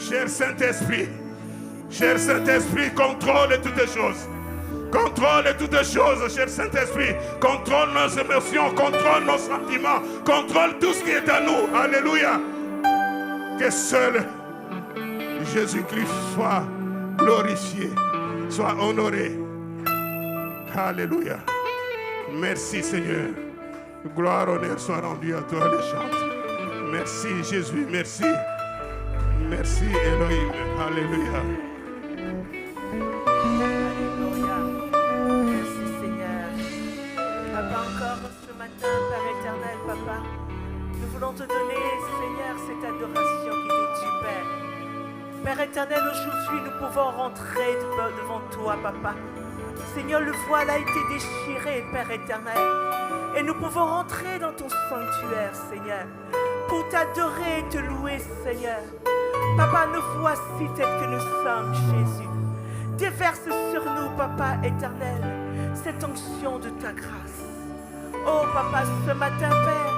Cher Saint-Esprit, contrôle toutes choses. Contrôle toutes choses, cher Saint-Esprit. Contrôle nos émotions, contrôle nos sentiments, contrôle tout ce qui est à nous. Alléluia. Que seul Jésus-Christ soit glorifié, soit honoré. Alléluia. Merci Seigneur. Gloire, honneur soit rendu à toi les chants. Merci Jésus, merci. Merci Elohim. Alléluia. Alléluia. Merci Seigneur. Papa, encore ce matin, Père éternel, Papa, nous voulons te donner, Seigneur, cette adoration qui t'est due, Père. Père éternel, aujourd'hui, nous pouvons rentrer devant toi, Papa. Seigneur, le voile a été déchiré, Père éternel. Et nous pouvons rentrer dans ton sanctuaire, Seigneur, pour t'adorer et te louer, Seigneur. Papa, nous voici tels que nous sommes, Jésus. Déverse sur nous, Papa éternel, cette onction de ta grâce. Oh, Papa, ce matin, Père,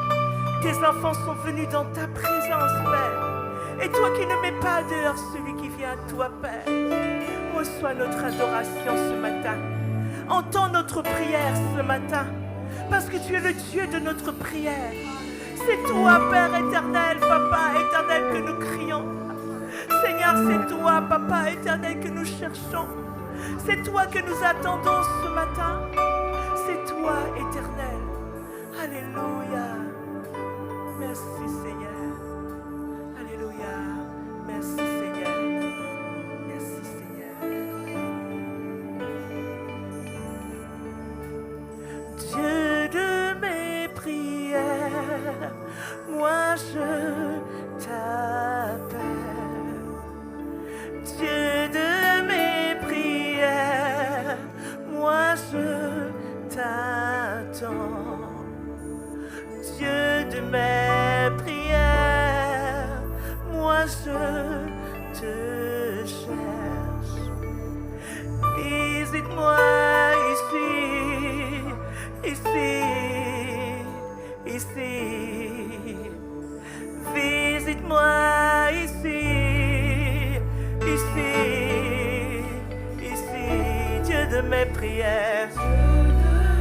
tes enfants sont venus dans ta présence, Père. Et toi qui ne mets pas dehors celui qui vient à toi, Père, reçois notre adoration ce matin. Entends notre prière ce matin, parce que tu es le Dieu de notre prière. C'est toi, Père éternel, Papa éternel, que nous crions. Seigneur, c'est toi, Papa éternel, que nous cherchons. C'est toi que nous attendons ce matin. C'est toi, éternel. Alléluia. Merci, Seigneur. Alléluia. Merci, Seigneur. Merci, Seigneur. Dieu de mes prières, moi je t'appelle. Dieu de mes prières, moi je t'attends. Dieu de mes prières, moi je te cherche. Visite-moi ici. Visite-moi ici, Dieu de mes prières.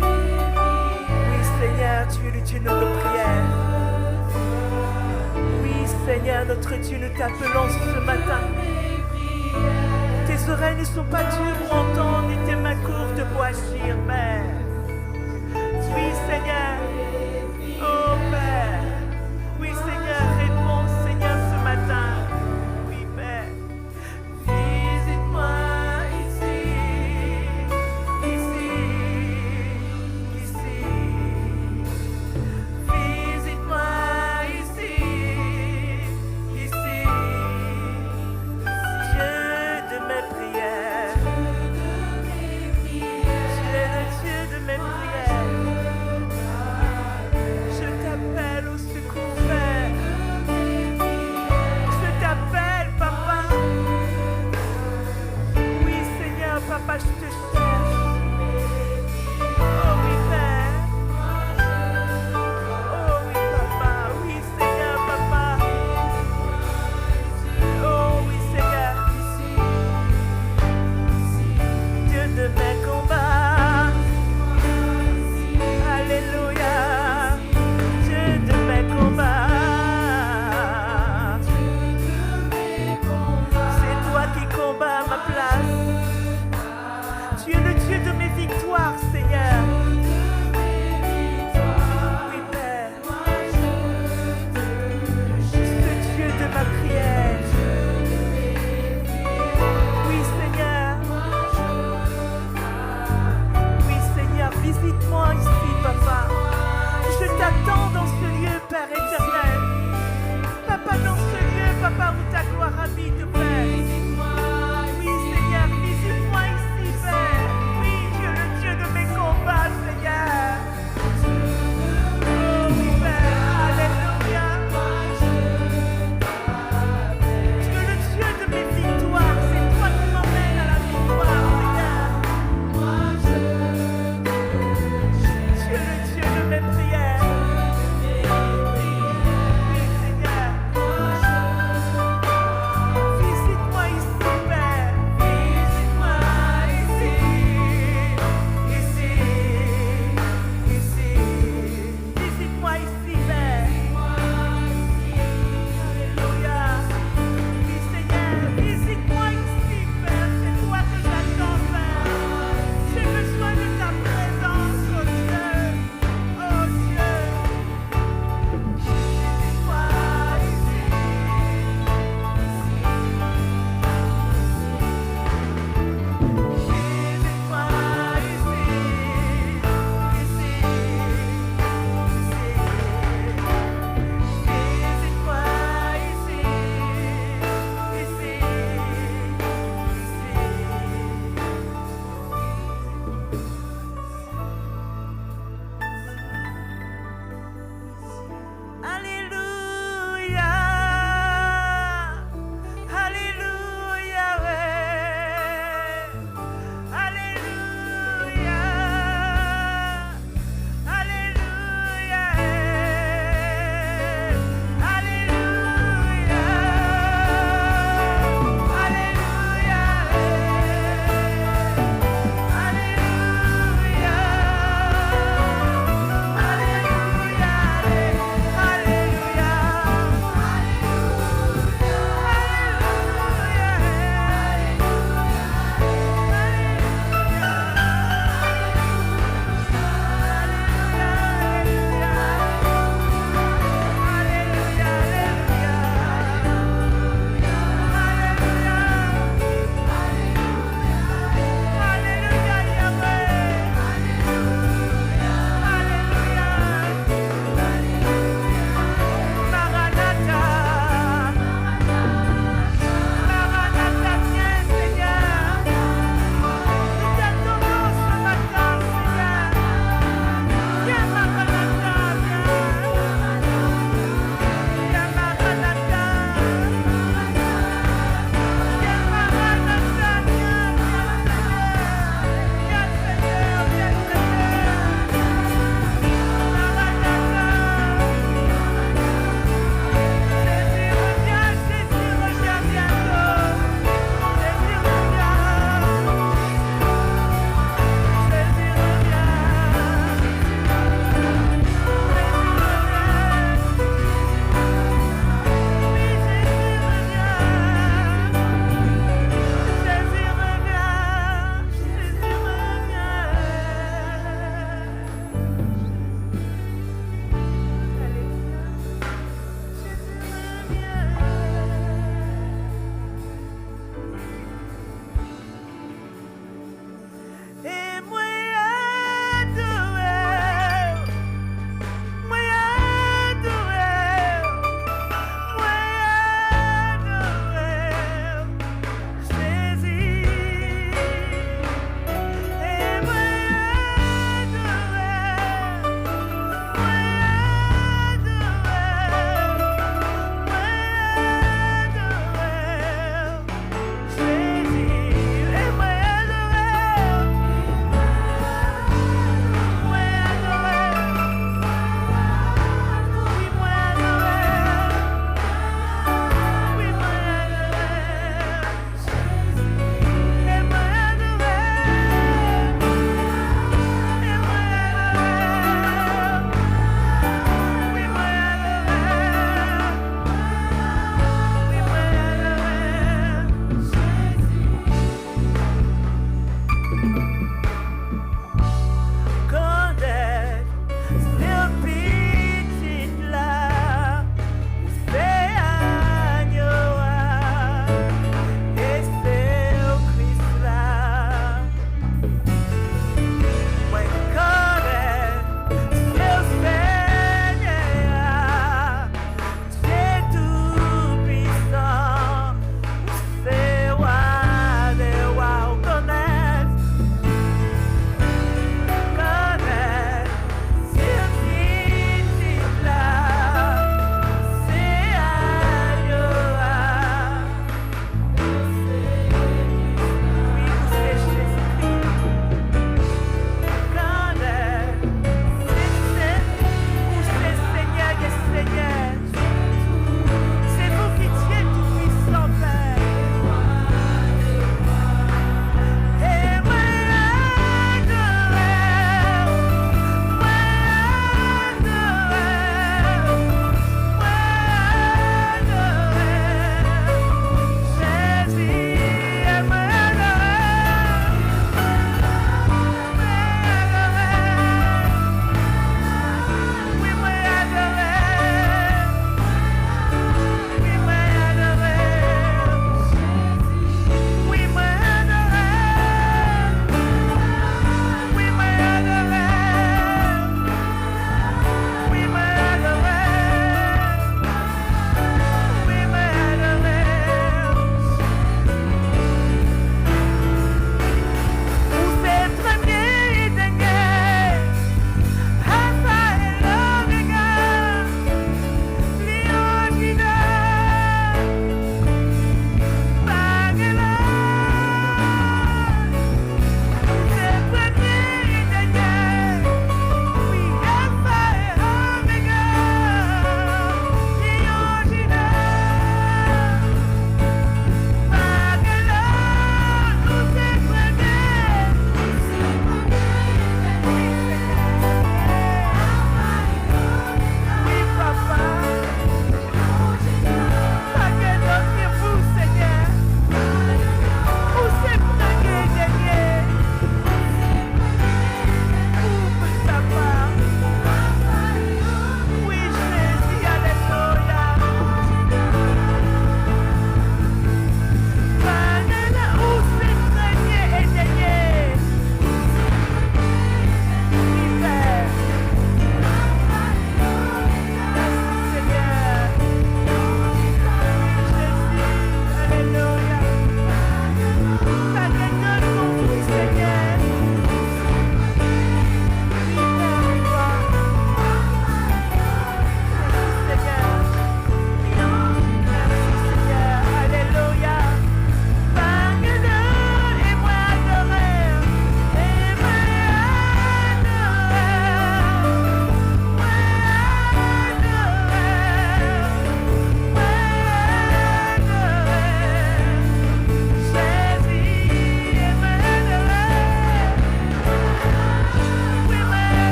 Oui, Seigneur, tu es le Dieu de nos prières. Oui, Seigneur, notre Dieu, nous t'appelons ce matin. Tes oreilles ne sont pas dures pour entendre, ni tes mains courtes pour agir, Père. Oui, Seigneur. Oh, Père. Oui, Seigneur, réponds, Seigneur, ce matin. Oui, Père. Visite-moi ici. Visite-moi ici. Dieu de mes prières. Tu es le Dieu de mes prières. Je t'appelle au secours, Père. Je t'appelle, Papa. Oui, Seigneur, Papa, je te cherche. Oh oui, Père. Oh oui, Papa. Oui, Seigneur, Papa. Oh oui, Seigneur. Dieu de mes combats. Alléluia. Dieu de mes combats. C'est toi qui combats ma place. Tu es le Dieu de mes victoires, Seigneur. Oui, Père. Ce Dieu de ma prière. Oui, Seigneur. Oui, Seigneur, visite-moi ici, Papa. Je t'attends dans ce lieu, Père éternel. Papa, dans ce lieu, Papa, où ta gloire habite, Père. Oui, Seigneur, visite-moi ici, Père. Oui, Dieu, le Dieu de mes combats,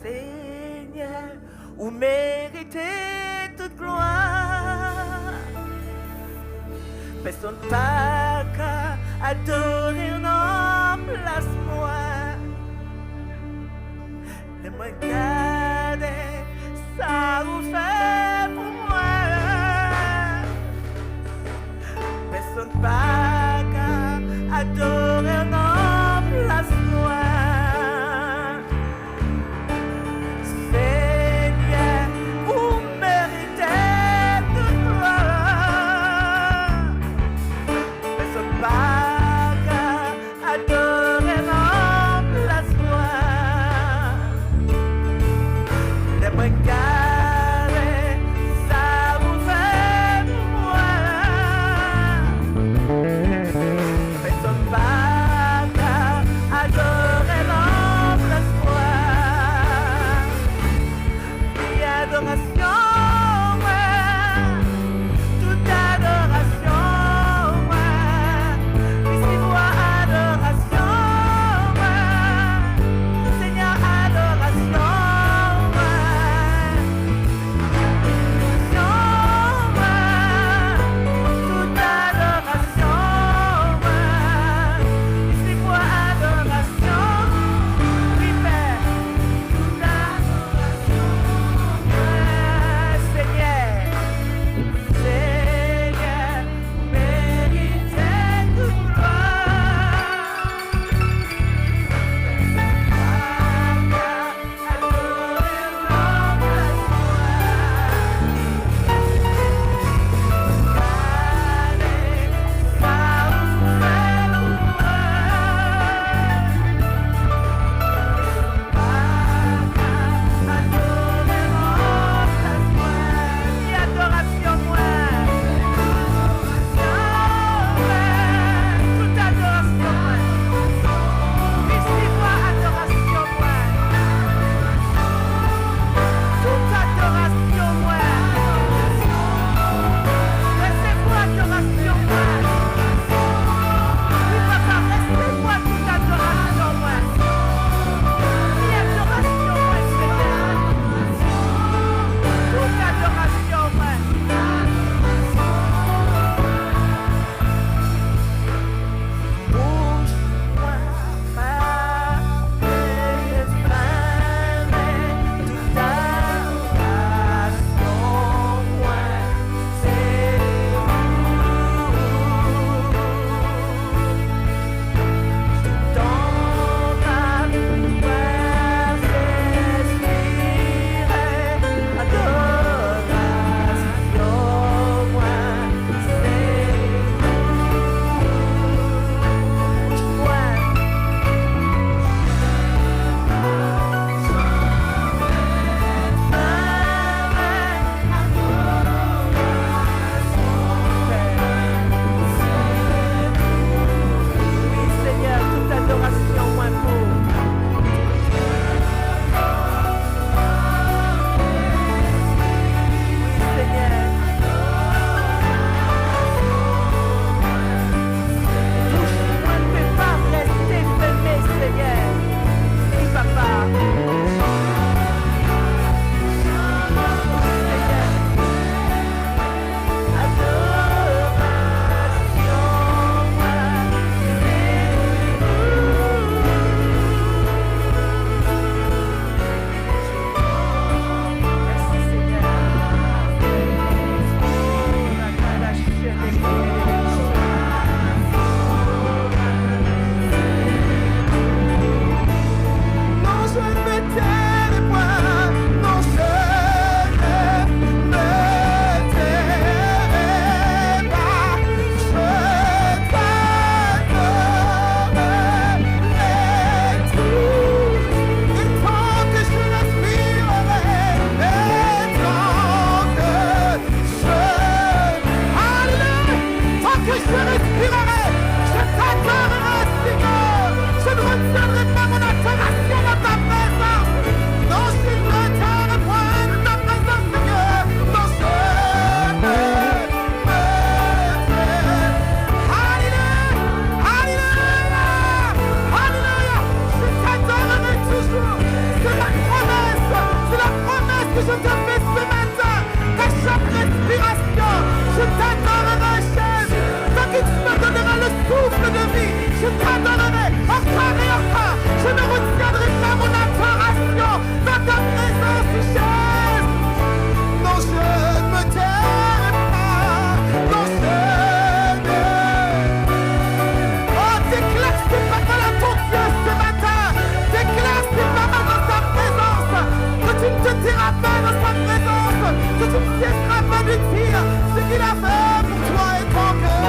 Seigneur, vous méritez toute gloire. Personne pas qu'à adorer en place moi. Les moins garder, ça vous fait pour moi. Personne pas qu'à adorer en place moi. Seigneur, vous méritez toute gloire. Personne pas qu'à adorer en place moi. Les moins carrés, ça vous fait pour moi. Personne pas que je te fais ce matin, qu'à chaque respiration, je t'adorerai, Jésus. Tant que tu me donneras le souffle de vie, je t'adorerai encore et encore. Je ne retiendrai pas mon adoration dans ta présence, Jésus. Non, je ne me tairai pas. Non, je ne. Oh, déclare tes paroles à ton Dieu ce matin. Déclare tes paroles dans sa présence. Que tu ne te tairas pas dans sa présence. Que tu ne cesseras pas de dire ce qu'il a fait pour toi et ton cœur.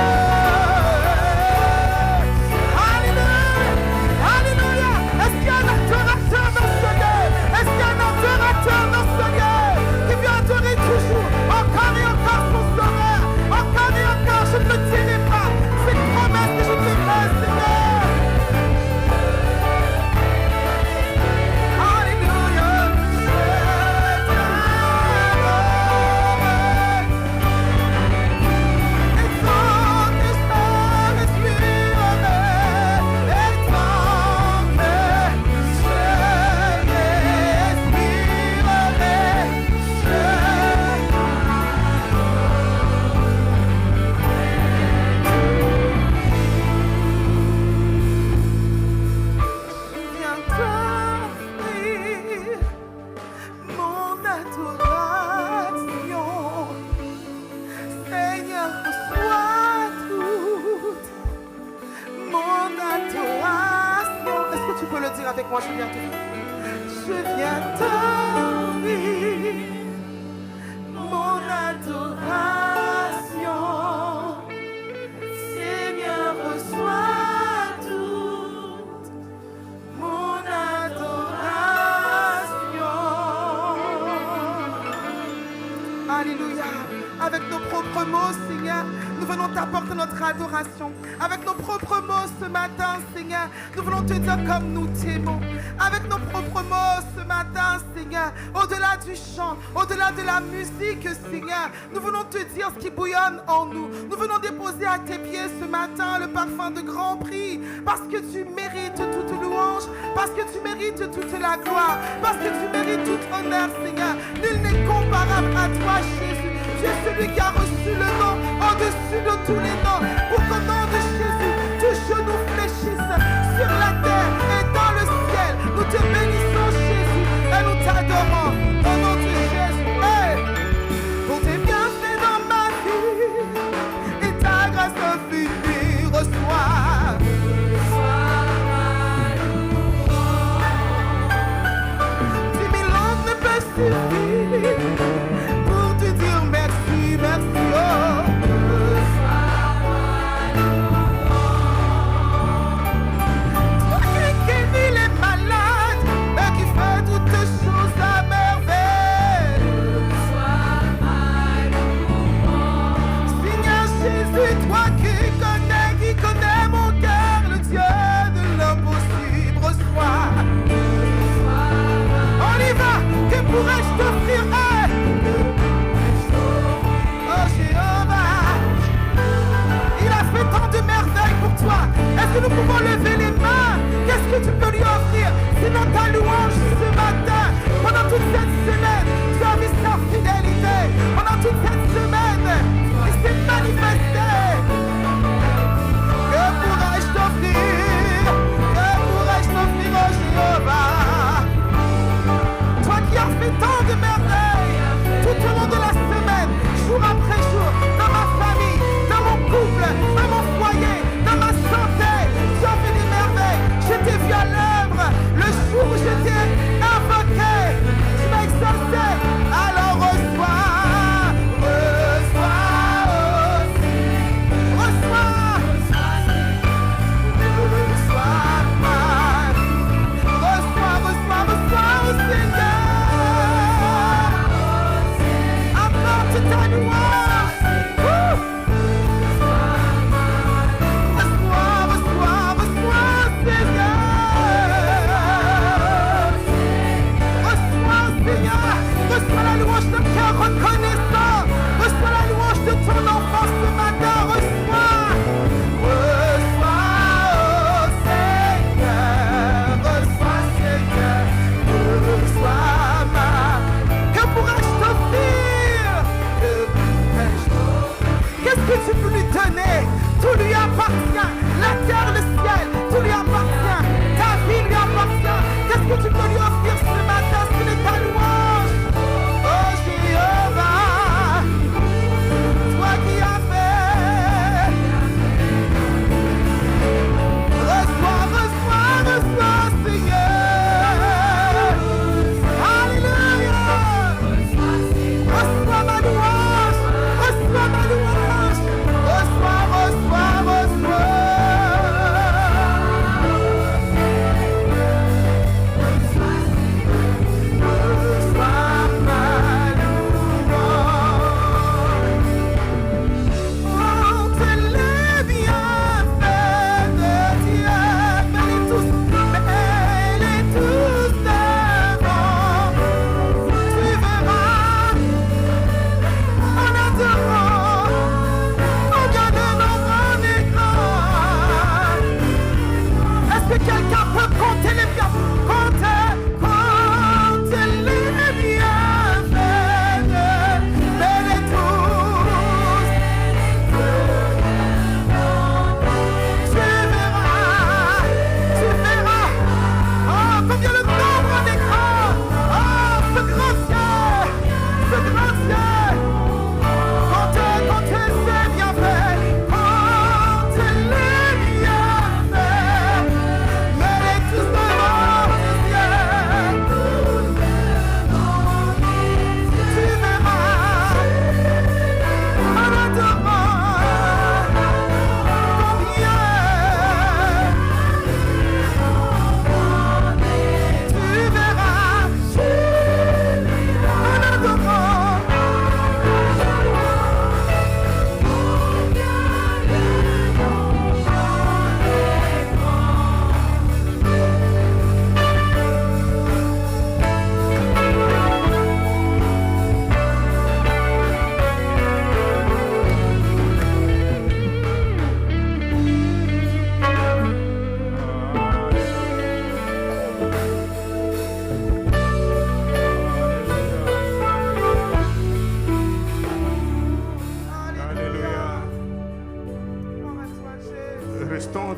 Alléluia. Alléluia. Est-ce qu'il y a un adorateur dans ce lieu? Est-ce qu'il y a un adorateur dans ce lieu qui veut adorer toujours, encore et encore son sauveur, encore et encore? Je ne me tirerai pas. C'est une promesse que je te fais, Seigneur. Alléluia. Et tant que je respirerai, et tant que je viens t'offrir mon adoration. Seigneur, reçois toute mon adoration. Est-ce que tu peux le dire avec moi? Je viens t'offrir. Je viens t'offrir mon adoration. Seigneur, reçois toute mon adoration. Alléluia. Avec nos propres mots, Seigneur, nous venons t'apporter notre adoration. Avec nos propres mots ce matin, Seigneur, nous voulons te dire comme nous t'aimons. Avec nos propres mots ce matin, Seigneur, au-delà du chant, au-delà de la musique, Seigneur, nous voulons te dire ce qui bouillonne en nous. Nous venons déposer à tes pieds ce matin le parfum de grand prix, parce que tu mérites toute louange, parce que tu mérites toute la gloire, parce que tu mérites tout honneur, Seigneur. Nul n'est comparable à toi, Jésus. Tu es celui qui a reçu le nom au-dessus de tous les noms, pour qu'au nom de Jésus, tous genoux fléchissent sur la terre et dans le ciel. Nous te bénissons, Jésus, et nous t'adorons au nom de Jésus. Hey! Pour tes bienfaits dans ma vie et ta grâce infinie, reçois. 10 000 langues ne peuvent suffire pour te dire merci, merci, oh. Toi qui guéris les malades et qui fais toutes choses à merveille. Seigneur Jésus, toi qui connais mon cœur, le Dieu de l'impossible, reçois. On y va, que pourrais-je te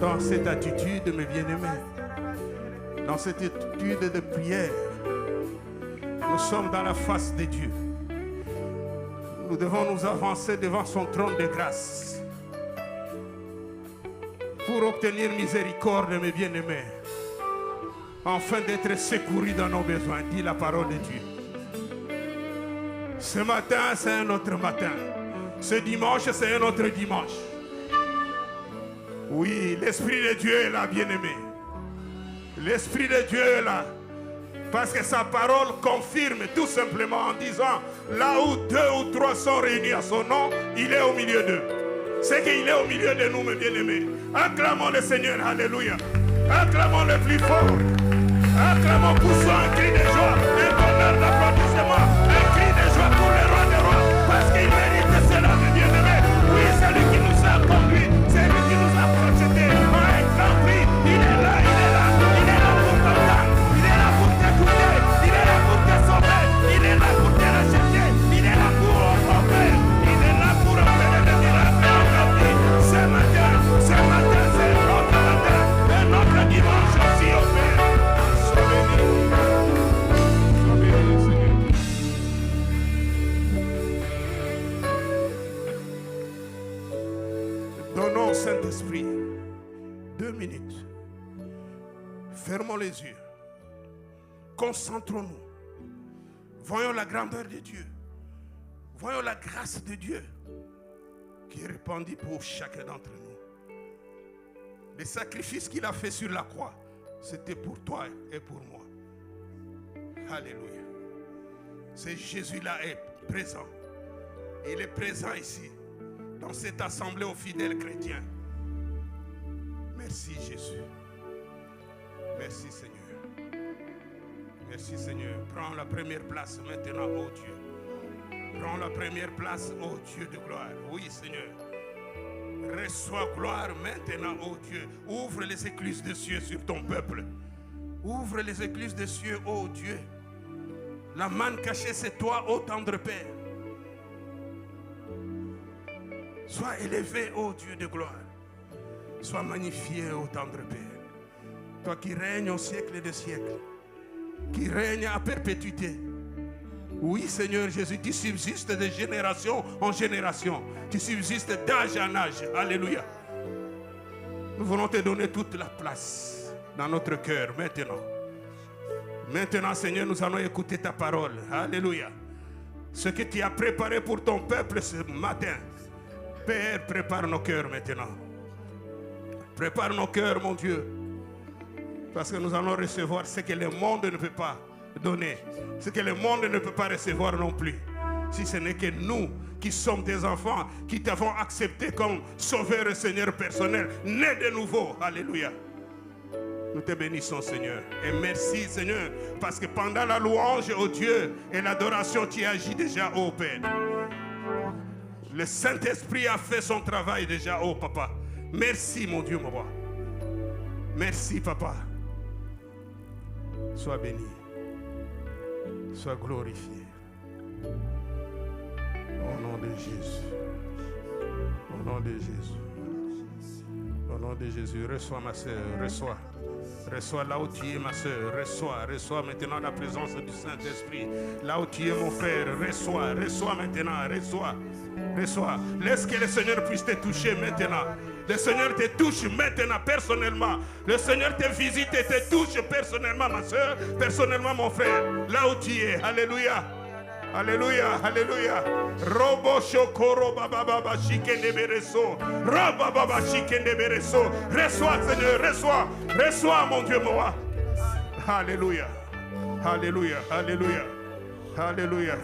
dans cette attitude, mes bien-aimés, dans cette attitude de prière, nous sommes dans la face de Dieu. Nous devons nous avancer devant son trône de grâce pour obtenir miséricorde, mes bien-aimés, afin d'être secourus dans nos besoins, dit la parole de Dieu. Ce matin, c'est un autre matin. Ce dimanche, c'est un autre dimanche. Oui, l'Esprit de Dieu est là, bien-aimé. L'Esprit de Dieu est là. Parce que sa parole confirme tout simplement en disant, là où 2 ou 3 sont réunis à son nom, il est au milieu d'eux. C'est qu'il est au milieu de nous, mes bien-aimés. Acclamons le Seigneur, alléluia. Acclamons le plus fort. Acclamons, poussons un cri de joie, un tonnerre d'applaudissement, un cri de joie pour le roi des rois, parce qu'il mérite cela, mes bien-aimés. Oui, c'est lui qui nous a conduits, c'est lui qui nous a projetés en un grand prix. Il est là, il est là, il est là pour t'entendre, il est là pour t'écouter, il est là pour te sauver, il est là pour te racheter, il est là pour offrir, il est là pour opérer le miracle en ta vie. Ce matin, c'est notre matin, et notre dimanche aussi opère. Donnons au Saint-Esprit 2 minutes. Fermons les yeux. Concentrons-nous. Voyons la grandeur de Dieu. Voyons la grâce de Dieu qui est répandue pour chacun d'entre nous. Le sacrifice qu'il a fait sur la croix, c'était pour toi et pour moi. Alléluia. C'est Jésus-là est présent. Il est présent ici, dans cette assemblée aux fidèles chrétiens. Merci Jésus. Merci Seigneur. Merci Seigneur. Prends la première place maintenant, ô Dieu. Prends la première place, ô Dieu de gloire. Oui Seigneur. Reçois gloire maintenant, ô Dieu. Ouvre les écluses des cieux sur ton peuple. Ouvre les écluses des cieux, ô Dieu. La manne cachée, c'est toi, ô tendre Père. Sois élevé, ô Dieu de gloire. Sois magnifié, ô tendre Père. Toi qui règnes au siècle des siècles. Qui règnes à perpétuité. Oui, Seigneur Jésus, tu subsistes de génération en génération. Tu subsistes d'âge en âge. Alléluia. Nous voulons te donner toute la place dans notre cœur maintenant. Maintenant, Seigneur, nous allons écouter ta parole. Alléluia. Ce que tu as préparé pour ton peuple ce matin. Père, prépare nos cœurs maintenant. Prépare nos cœurs, mon Dieu. Parce que nous allons recevoir ce que le monde ne peut pas donner. Ce que le monde ne peut pas recevoir non plus. Si ce n'est que nous qui sommes tes enfants, qui t'avons accepté comme sauveur et Seigneur personnel, né de nouveau. Alléluia. Nous te bénissons, Seigneur. Et merci, Seigneur, parce que pendant la louange au Dieu et l'adoration, tu agis déjà, ô Père. Le Saint-Esprit a fait son travail déjà, ô Papa. Merci, mon Dieu, mon roi. Merci, Papa. Sois béni. Sois glorifié. Au nom de Jésus. Au nom de Jésus. Au nom de Jésus. Reçois ma soeur. Reçois. Reçois là où tu es, ma soeur. Reçois maintenant la présence du Saint-Esprit. Là où tu es, mon frère. Reçois maintenant. Reçois. Laisse que le Seigneur puisse te toucher maintenant. Le Seigneur te touche maintenant, personnellement. Le Seigneur te visite et te touche personnellement, ma soeur. Personnellement, mon frère. Là où tu es. Alléluia. Alléluia, alléluia. Robo shokoro baba baba shikende bereso. Roba baba shikende bereso. Reçois, Seigneur, reçois. Reçois, mon Dieu, moi. Alléluia. Alléluia, alléluia. Alléluia.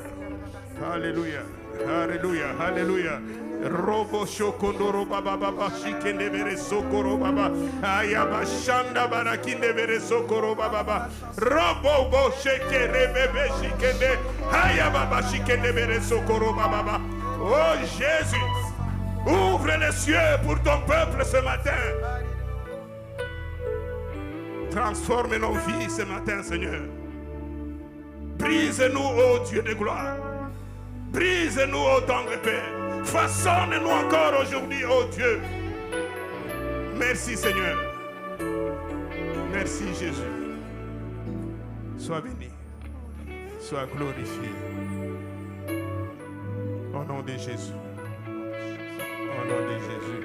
Alléluia. Alléluia, alléluia. Robo shokondoro baba baba shikende bereso koro baba. Ayaba shanda barakinde bereso koro baba. Robo bo shekere bebe shikende. Ayaba baba shikende bereso koro baba. Oh Jésus, ouvre les cieux pour ton peuple ce matin. Transforme nos vies ce matin, Seigneur. Brise-nous, ô Dieu de gloire. Brise-nous, ô tendre Père. Façonne-nous encore aujourd'hui, ô Dieu. Merci Seigneur. Merci Jésus. Sois béni. Sois glorifié. Au nom de Jésus. Au nom de Jésus.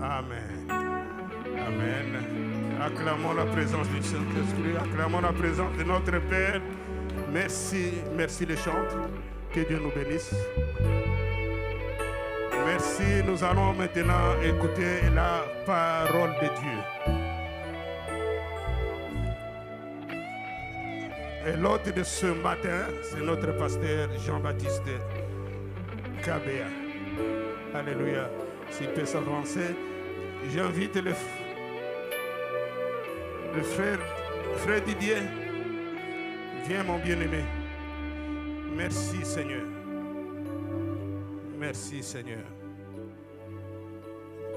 Amen. Amen. Acclamons la présence du Saint-Esprit. Acclamons la présence de notre Père. Merci. Merci les chantres. Que Dieu nous bénisse. Merci. Nous allons maintenant écouter la parole de Dieu. Et l'hôte de ce matin, c'est notre pasteur Jean-Baptiste Kabea. Alléluia. S'il peut s'avancer, j'invite le frère Didier. Viens mon bien-aimé. Merci Seigneur. Merci Seigneur.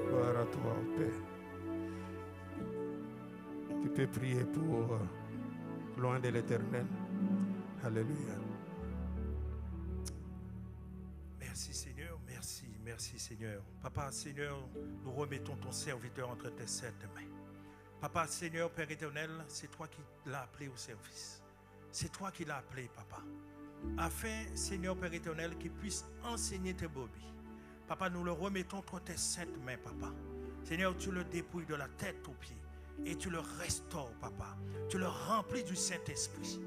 Gloire à toi, Père. Tu peux prier pour loin de l'Éternel. Alléluia. Merci Seigneur, merci Seigneur. Papa Seigneur, nous remettons ton serviteur entre tes saintes mains. Papa Seigneur, Père éternel, c'est toi qui l'as appelé au service. C'est toi qui l'as appelé, Papa. Afin, Seigneur, Père éternel, qu'il puisse enseigner tes brebis. Papa, nous le remettons entre tes saintes mains, Papa. Seigneur, tu le dépouilles de la tête aux pieds. Et tu le restaures, Papa. Tu le remplis du Saint-Esprit.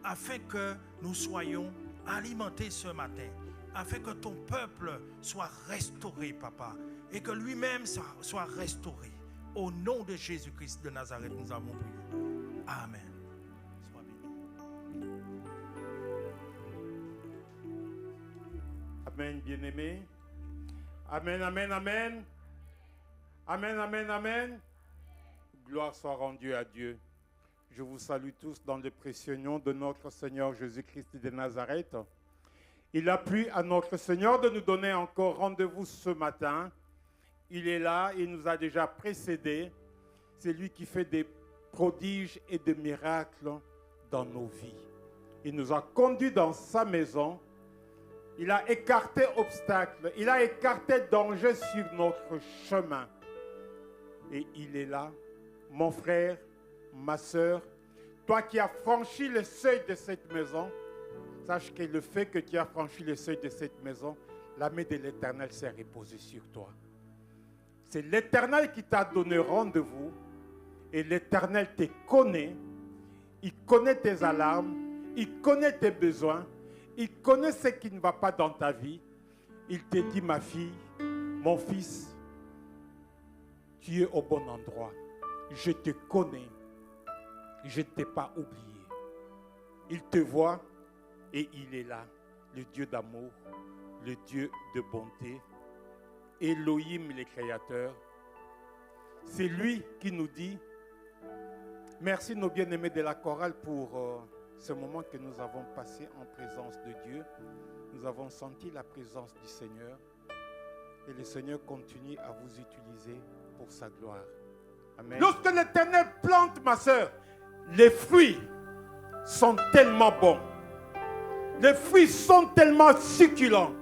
Afin que nous soyons alimentés ce matin. Afin que ton peuple soit restauré, Papa. Et que lui-même soit restauré. Au nom de Jésus-Christ de Nazareth, nous avons prié. Amen. Sois béni. Amen, bien-aimé. Amen, amen, amen. Amen, amen, amen. Gloire soit rendue à Dieu. Je vous salue tous dans le précieux nom de notre Seigneur Jésus-Christ de Nazareth. Il a plu à notre Seigneur de nous donner encore rendez-vous ce matin. Il est là, il nous a déjà précédés. C'est lui qui fait des prodiges et des miracles dans nos vies. Il nous a conduits dans sa maison. Il a écarté obstacles. Il a écarté dangers sur notre chemin. Et il est là. Mon frère, ma soeur, toi qui as franchi le seuil de cette maison, sache que le fait que tu as franchi le seuil de cette maison, la main de l'Éternel s'est reposée sur toi. C'est l'Éternel qui t'a donné rendez-vous et l'Éternel te connaît. Il connaît tes alarmes, il connaît tes besoins, il connaît ce qui ne va pas dans ta vie. Il te dit, ma fille, mon fils, tu es au bon endroit. Je te connais. Je ne t'ai pas oublié. Il te voit et il est là. Le Dieu d'amour, le Dieu de bonté. Elohim, le Créateur. C'est lui qui nous dit, merci nos bien-aimés de la chorale pour ce moment que nous avons passé en présence de Dieu. Nous avons senti la présence du Seigneur. Et le Seigneur continue à vous utiliser pour sa gloire. Amen. Lorsque l'Éternel plante, ma soeur, les fruits sont tellement bons. Les fruits sont tellement succulents.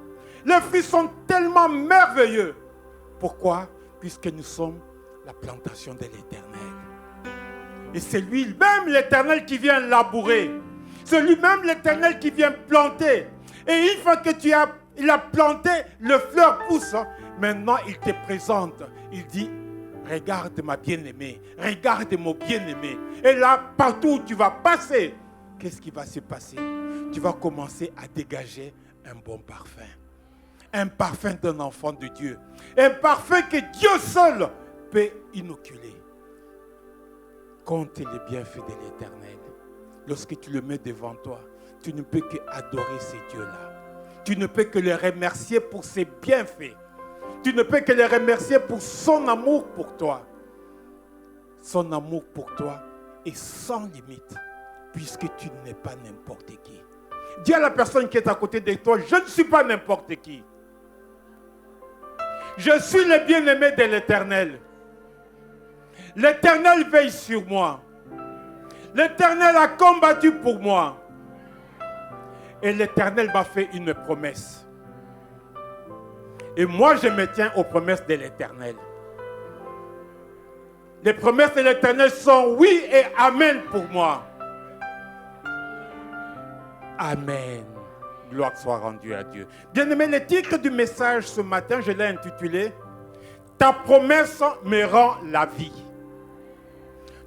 Les fruits sont tellement merveilleux. Pourquoi? Puisque nous sommes la plantation de l'Éternel. Et c'est lui-même l'Éternel qui vient labourer. C'est lui-même l'Éternel qui vient planter. Et une fois que il a planté, le fleur pousse. Maintenant, il te présente. Il dit, regarde ma bien-aimée, regarde mon bien-aimé. Et là, partout où tu vas passer, qu'est-ce qui va se passer? Tu vas commencer à dégager un bon parfum. Un parfum d'un enfant de Dieu. Un parfum que Dieu seul peut inoculer. Compte les bienfaits de l'Éternel. Lorsque tu le mets devant toi, tu ne peux qu'adorer ces dieux-là. Tu ne peux que les remercier pour ses bienfaits. Tu ne peux que les remercier pour son amour pour toi. Son amour pour toi est sans limite, puisque tu n'es pas n'importe qui. Dis à la personne qui est à côté de toi, je ne suis pas n'importe qui. Je suis le bien-aimé de l'Éternel. L'Éternel veille sur moi. L'Éternel a combattu pour moi. Et l'Éternel m'a fait une promesse. Et moi, je me tiens aux promesses de l'Éternel. Les promesses de l'Éternel sont oui et amen pour moi. Amen. Gloire soit rendue à Dieu. Bien-aimé, le titre du message ce matin, je l'ai intitulé « Ta promesse me rend la vie ».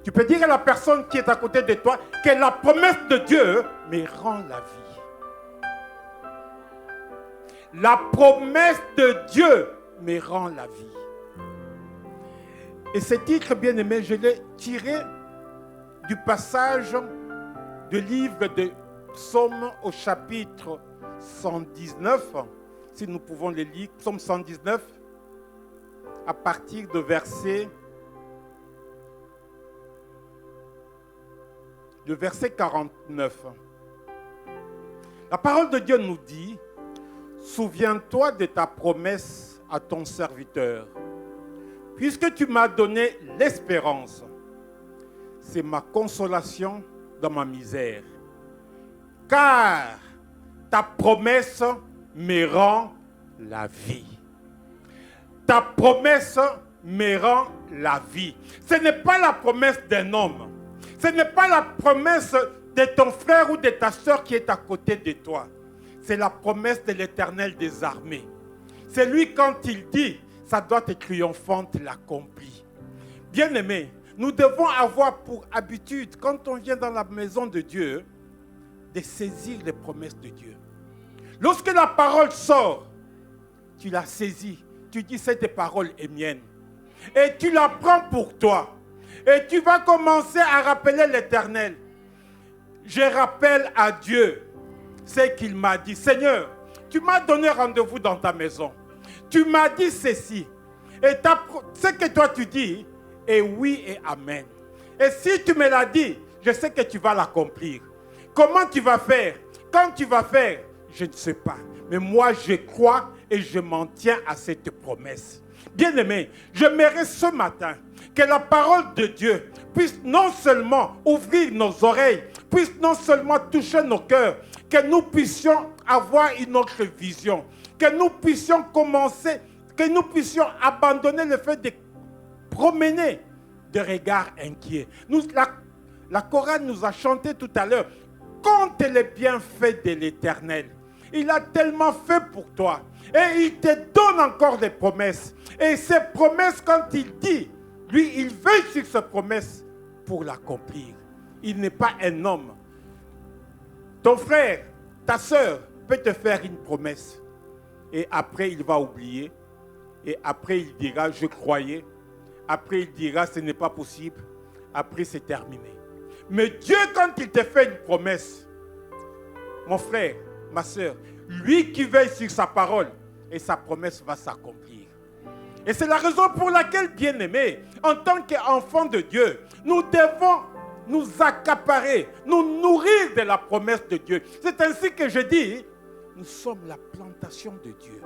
Tu peux dire à la personne qui est à côté de toi que la promesse de Dieu me rend la vie. La promesse de Dieu me rend la vie. Et ce titre, bien-aimé, je l'ai tiré du passage du livre de Psaume au chapitre 119. Si nous pouvons le lire, Psaume 119, à partir de verset 49. La parole de Dieu nous dit, « Souviens-toi de ta promesse à ton serviteur. Puisque tu m'as donné l'espérance, c'est ma consolation dans ma misère. Car ta promesse me rend la vie. » Ta promesse me rend la vie. Ce n'est pas la promesse d'un homme. Ce n'est pas la promesse de ton frère ou de ta soeur qui est à côté de toi. C'est la promesse de l'Éternel des armées. C'est lui, quand il dit, ça doit être triomphante, l'accomplit. Bien-aimés, nous devons avoir pour habitude, quand on vient dans la maison de Dieu, de saisir les promesses de Dieu. Lorsque la parole sort, tu la saisis, tu dis cette parole est mienne. Et tu la prends pour toi. Et tu vas commencer à rappeler l'Éternel. Je rappelle à Dieu ce qu'il m'a dit. Seigneur, tu m'as donné rendez-vous dans ta maison. Tu m'as dit ceci. Et ce que toi tu dis est oui et amen. Et si tu me l'as dit, je sais que tu vas l'accomplir. Comment tu vas faire? Quand tu vas faire, je ne sais pas. Mais moi, je crois et je m'en tiens à cette promesse. Bien-aimé, j'aimerais ce matin que la parole de Dieu puisse non seulement ouvrir nos oreilles, puisse non seulement toucher nos cœurs, que nous puissions avoir une autre vision, que nous puissions commencer, que nous puissions abandonner le fait de promener de regards inquiets. La chorale nous a chanté tout à l'heure, compte les bienfaits de l'Éternel. Il a tellement fait pour toi. Et il te donne encore des promesses. Et ces promesses, quand il dit, lui, il veille sur ces promesses pour l'accomplir. Il n'est pas un homme. Ton frère, ta soeur peut te faire une promesse. Et après, il va oublier. Et après, il dira, je croyais. Après, il dira, ce n'est pas possible. Après, c'est terminé. Mais Dieu, quand il te fait une promesse, mon frère, ma soeur, lui qui veille sur sa parole, et sa promesse va s'accomplir. Et c'est la raison pour laquelle, bien-aimés, en tant qu'enfants de Dieu, nous devons nous accaparer, nous nourrir de la promesse de Dieu. C'est ainsi que je dis, nous sommes la plantation de Dieu.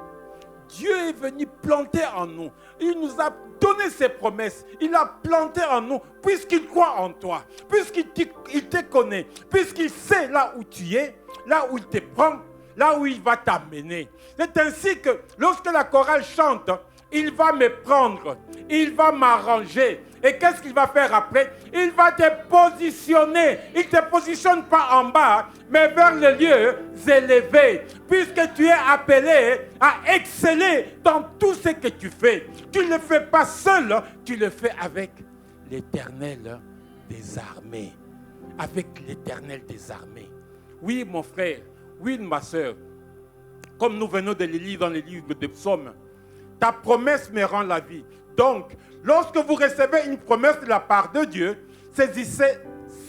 Dieu est venu planter en nous. Il nous a donné ses promesses. Il a planté en nous, puisqu'il croit en toi, puisqu'il te connaît, puisqu'il sait là où tu es, là où il te prend, là où il va t'amener. C'est ainsi que lorsque la chorale chante, il va me prendre, il va m'arranger. Et qu'est-ce qu'il va faire après? Il va te positionner. Il ne te positionne pas en bas, mais vers les lieux élevés. Puisque tu es appelé à exceller dans tout ce que tu fais. Tu ne le fais pas seul, tu le fais avec l'Éternel des armées. Avec l'Éternel des armées. Oui, mon frère, oui, ma soeur, comme nous venons de le lire dans les livres des psaumes, ta promesse me rend la vie. Donc, lorsque vous recevez une promesse de la part de Dieu, saisissez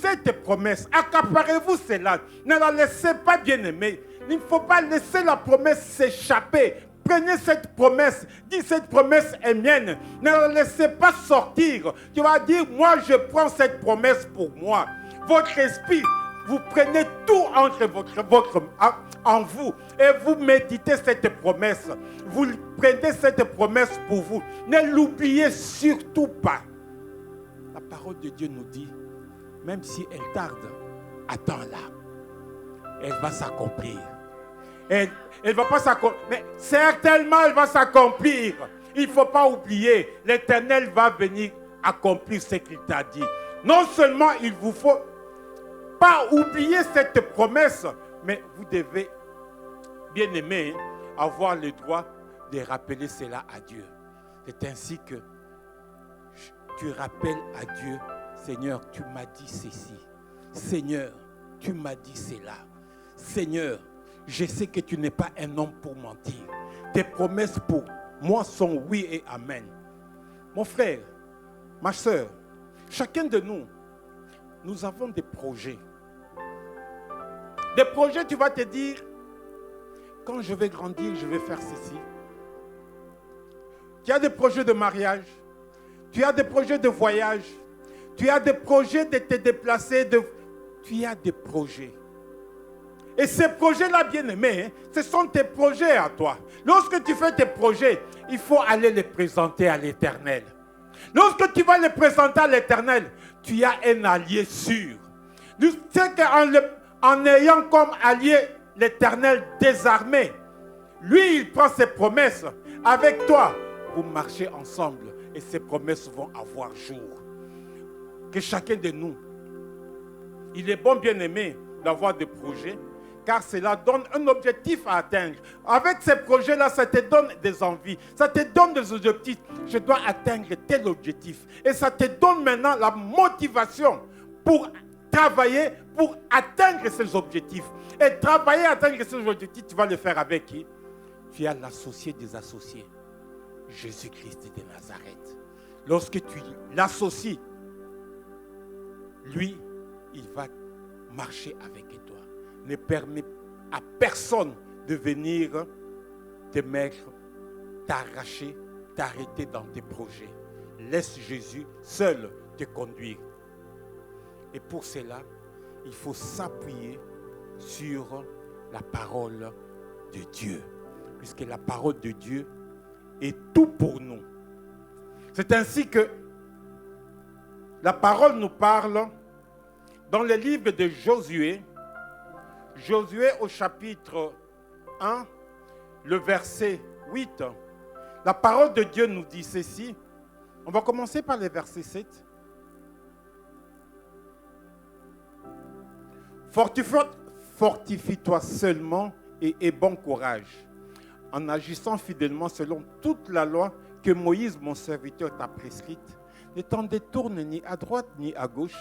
cette promesse, accaparez-vous cela. Ne la laissez pas, bien-aimée. Il ne faut pas laisser la promesse s'échapper. Prenez cette promesse, dites cette promesse est mienne. Ne la laissez pas sortir. Tu vas dire, moi je prends cette promesse pour moi. Votre esprit, vous prenez tout entre en vous et vous méditez cette promesse. Vous prenez cette promesse pour vous. Ne l'oubliez surtout pas. La parole de Dieu nous dit, même si elle tarde, attends-la. Elle va s'accomplir. Elle ne va pas s'accomplir, mais certainement elle va s'accomplir. Il ne faut pas oublier, l'Éternel va venir accomplir ce qu'il t'a dit. Non seulement il vous faut pas oublier cette promesse, mais vous devez, bien aimé, avoir le droit de rappeler cela à Dieu. C'est ainsi que tu rappelles à Dieu, Seigneur, tu m'as dit ceci. Seigneur, tu m'as dit cela. Seigneur, je sais que tu n'es pas un homme pour mentir. Tes promesses pour moi sont oui et amen. Mon frère, ma soeur, chacun de nous, nous avons des projets. Des projets, tu vas te dire, quand je vais grandir, je vais faire ceci. Tu as des projets de mariage, tu as des projets de voyage, tu as des projets de te déplacer, tu as des projets. Et ces projets-là, bien aimés, ce sont tes projets à toi. Lorsque tu fais tes projets, il faut aller les présenter à l'Éternel. Lorsque tu vas les présenter à l'Éternel, tu as un allié sûr. Tu sais qu'en ayant comme allié l'Éternel désarmé, lui, il prend ses promesses avec toi pour marcher ensemble. Et ces promesses vont avoir jour. Que chacun de nous, il est bon, bien aimé, d'avoir des projets, car cela donne un objectif à atteindre. Avec ces projets-là, ça te donne des envies, ça te donne des objectifs. Je dois atteindre tel objectif. Et ça te donne maintenant la motivation pour travailler, pour atteindre ces objectifs. Et travailler, atteindre ces objectifs, tu vas le faire avec qui? Tu as l'associé des associés, Jésus-Christ de Nazareth. Lorsque tu l'associes, lui, il va marcher avec toi. Ne permets à personne de venir te mettre, t'arracher, t'arrêter dans tes projets. Laisse Jésus seul te conduire. Et pour cela, il faut s'appuyer sur la parole de Dieu. Puisque la parole de Dieu est tout pour nous. C'est ainsi que la parole nous parle dans le livre de Josué. Josué au chapitre 1, le verset 8. La parole de Dieu nous dit ceci. On va commencer par le verset 7. Fortifie-toi seulement et aie bon courage, en agissant fidèlement selon toute la loi que Moïse, mon serviteur, t'a prescrite. Ne t'en détourne ni à droite ni à gauche,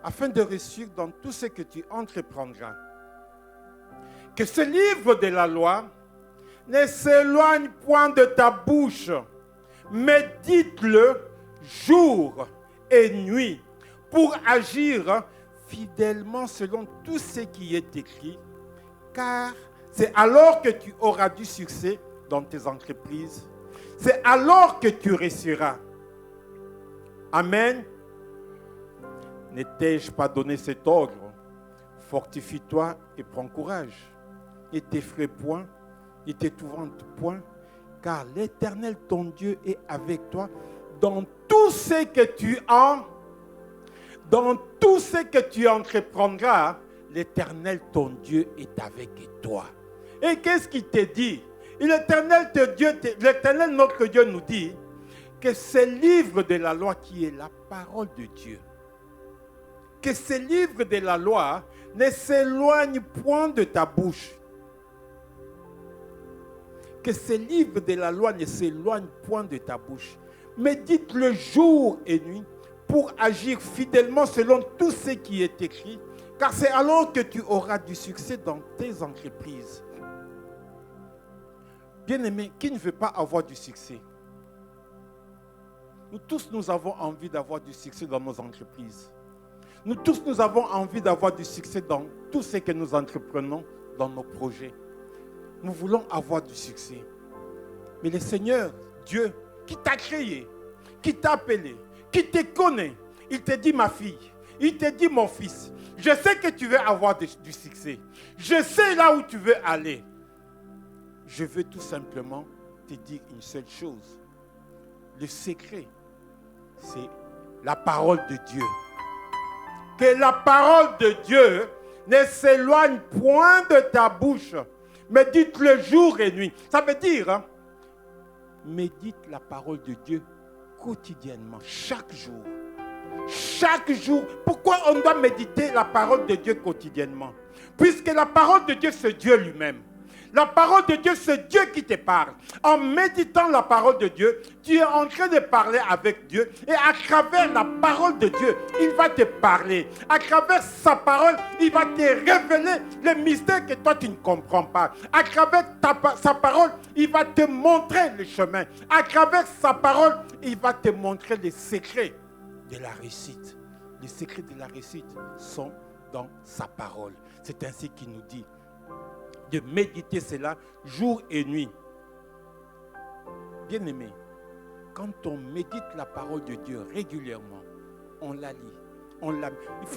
afin de réussir dans tout ce que tu entreprendras. Que ce livre de la loi ne s'éloigne point de ta bouche, mais dites-le jour et nuit, pour agir fidèlement selon tout ce qui est écrit, car c'est alors que tu auras du succès dans tes entreprises. C'est alors que tu réussiras. Amen. Ne t'ai-je pas donné cet ordre? Fortifie-toi et prends courage. Ne t'effraie point, ne t'épouvante point, car l'Éternel ton Dieu est avec toi dans tout ce que tu entreprendras. L'Éternel ton Dieu est avec toi. Et qu'est-ce qu'il te dit? L'Éternel notre Dieu nous dit que ce livre de la loi qui est la parole de Dieu, que ce livre de la loi ne s'éloigne point de ta bouche. Que ce livre de la loi ne s'éloigne point de ta bouche. Mais dites-le jour et nuit pour agir fidèlement selon tout ce qui est écrit, car c'est alors que tu auras du succès dans tes entreprises. Bien-aimé, qui ne veut pas avoir du succès? Nous tous, nous avons envie d'avoir du succès dans nos entreprises. Nous tous, nous avons envie d'avoir du succès dans tout ce que nous entreprenons, dans nos projets. Nous voulons avoir du succès. Mais le Seigneur, Dieu, qui t'a créé, qui t'a appelé, qui te connaît, il te dit, ma fille, il te dit, mon fils, je sais que tu veux avoir du succès. Je sais là où tu veux aller. Je veux tout simplement te dire une seule chose. Le secret, c'est la parole de Dieu. Que la parole de Dieu ne s'éloigne point de ta bouche, mais dites-le jour et nuit. Ça veut dire, médite la parole de Dieu quotidiennement, chaque jour. Chaque jour. Pourquoi on doit méditer la parole de Dieu quotidiennement? Puisque la parole de Dieu, c'est Dieu lui-même. La parole de Dieu, c'est Dieu qui te parle. En méditant la parole de Dieu, tu es en train de parler avec Dieu. Et à travers la parole de Dieu, il va te parler. À travers sa parole, il va te révéler les mystères que toi, tu ne comprends pas. À travers sa parole, il va te montrer le chemin. À travers sa parole, il va te montrer les secrets de la réussite. Les secrets de la réussite sont dans sa parole. C'est ainsi qu'il nous dit de méditer cela jour et nuit. Bien-aimé, quand on médite la parole de Dieu régulièrement, on la lit.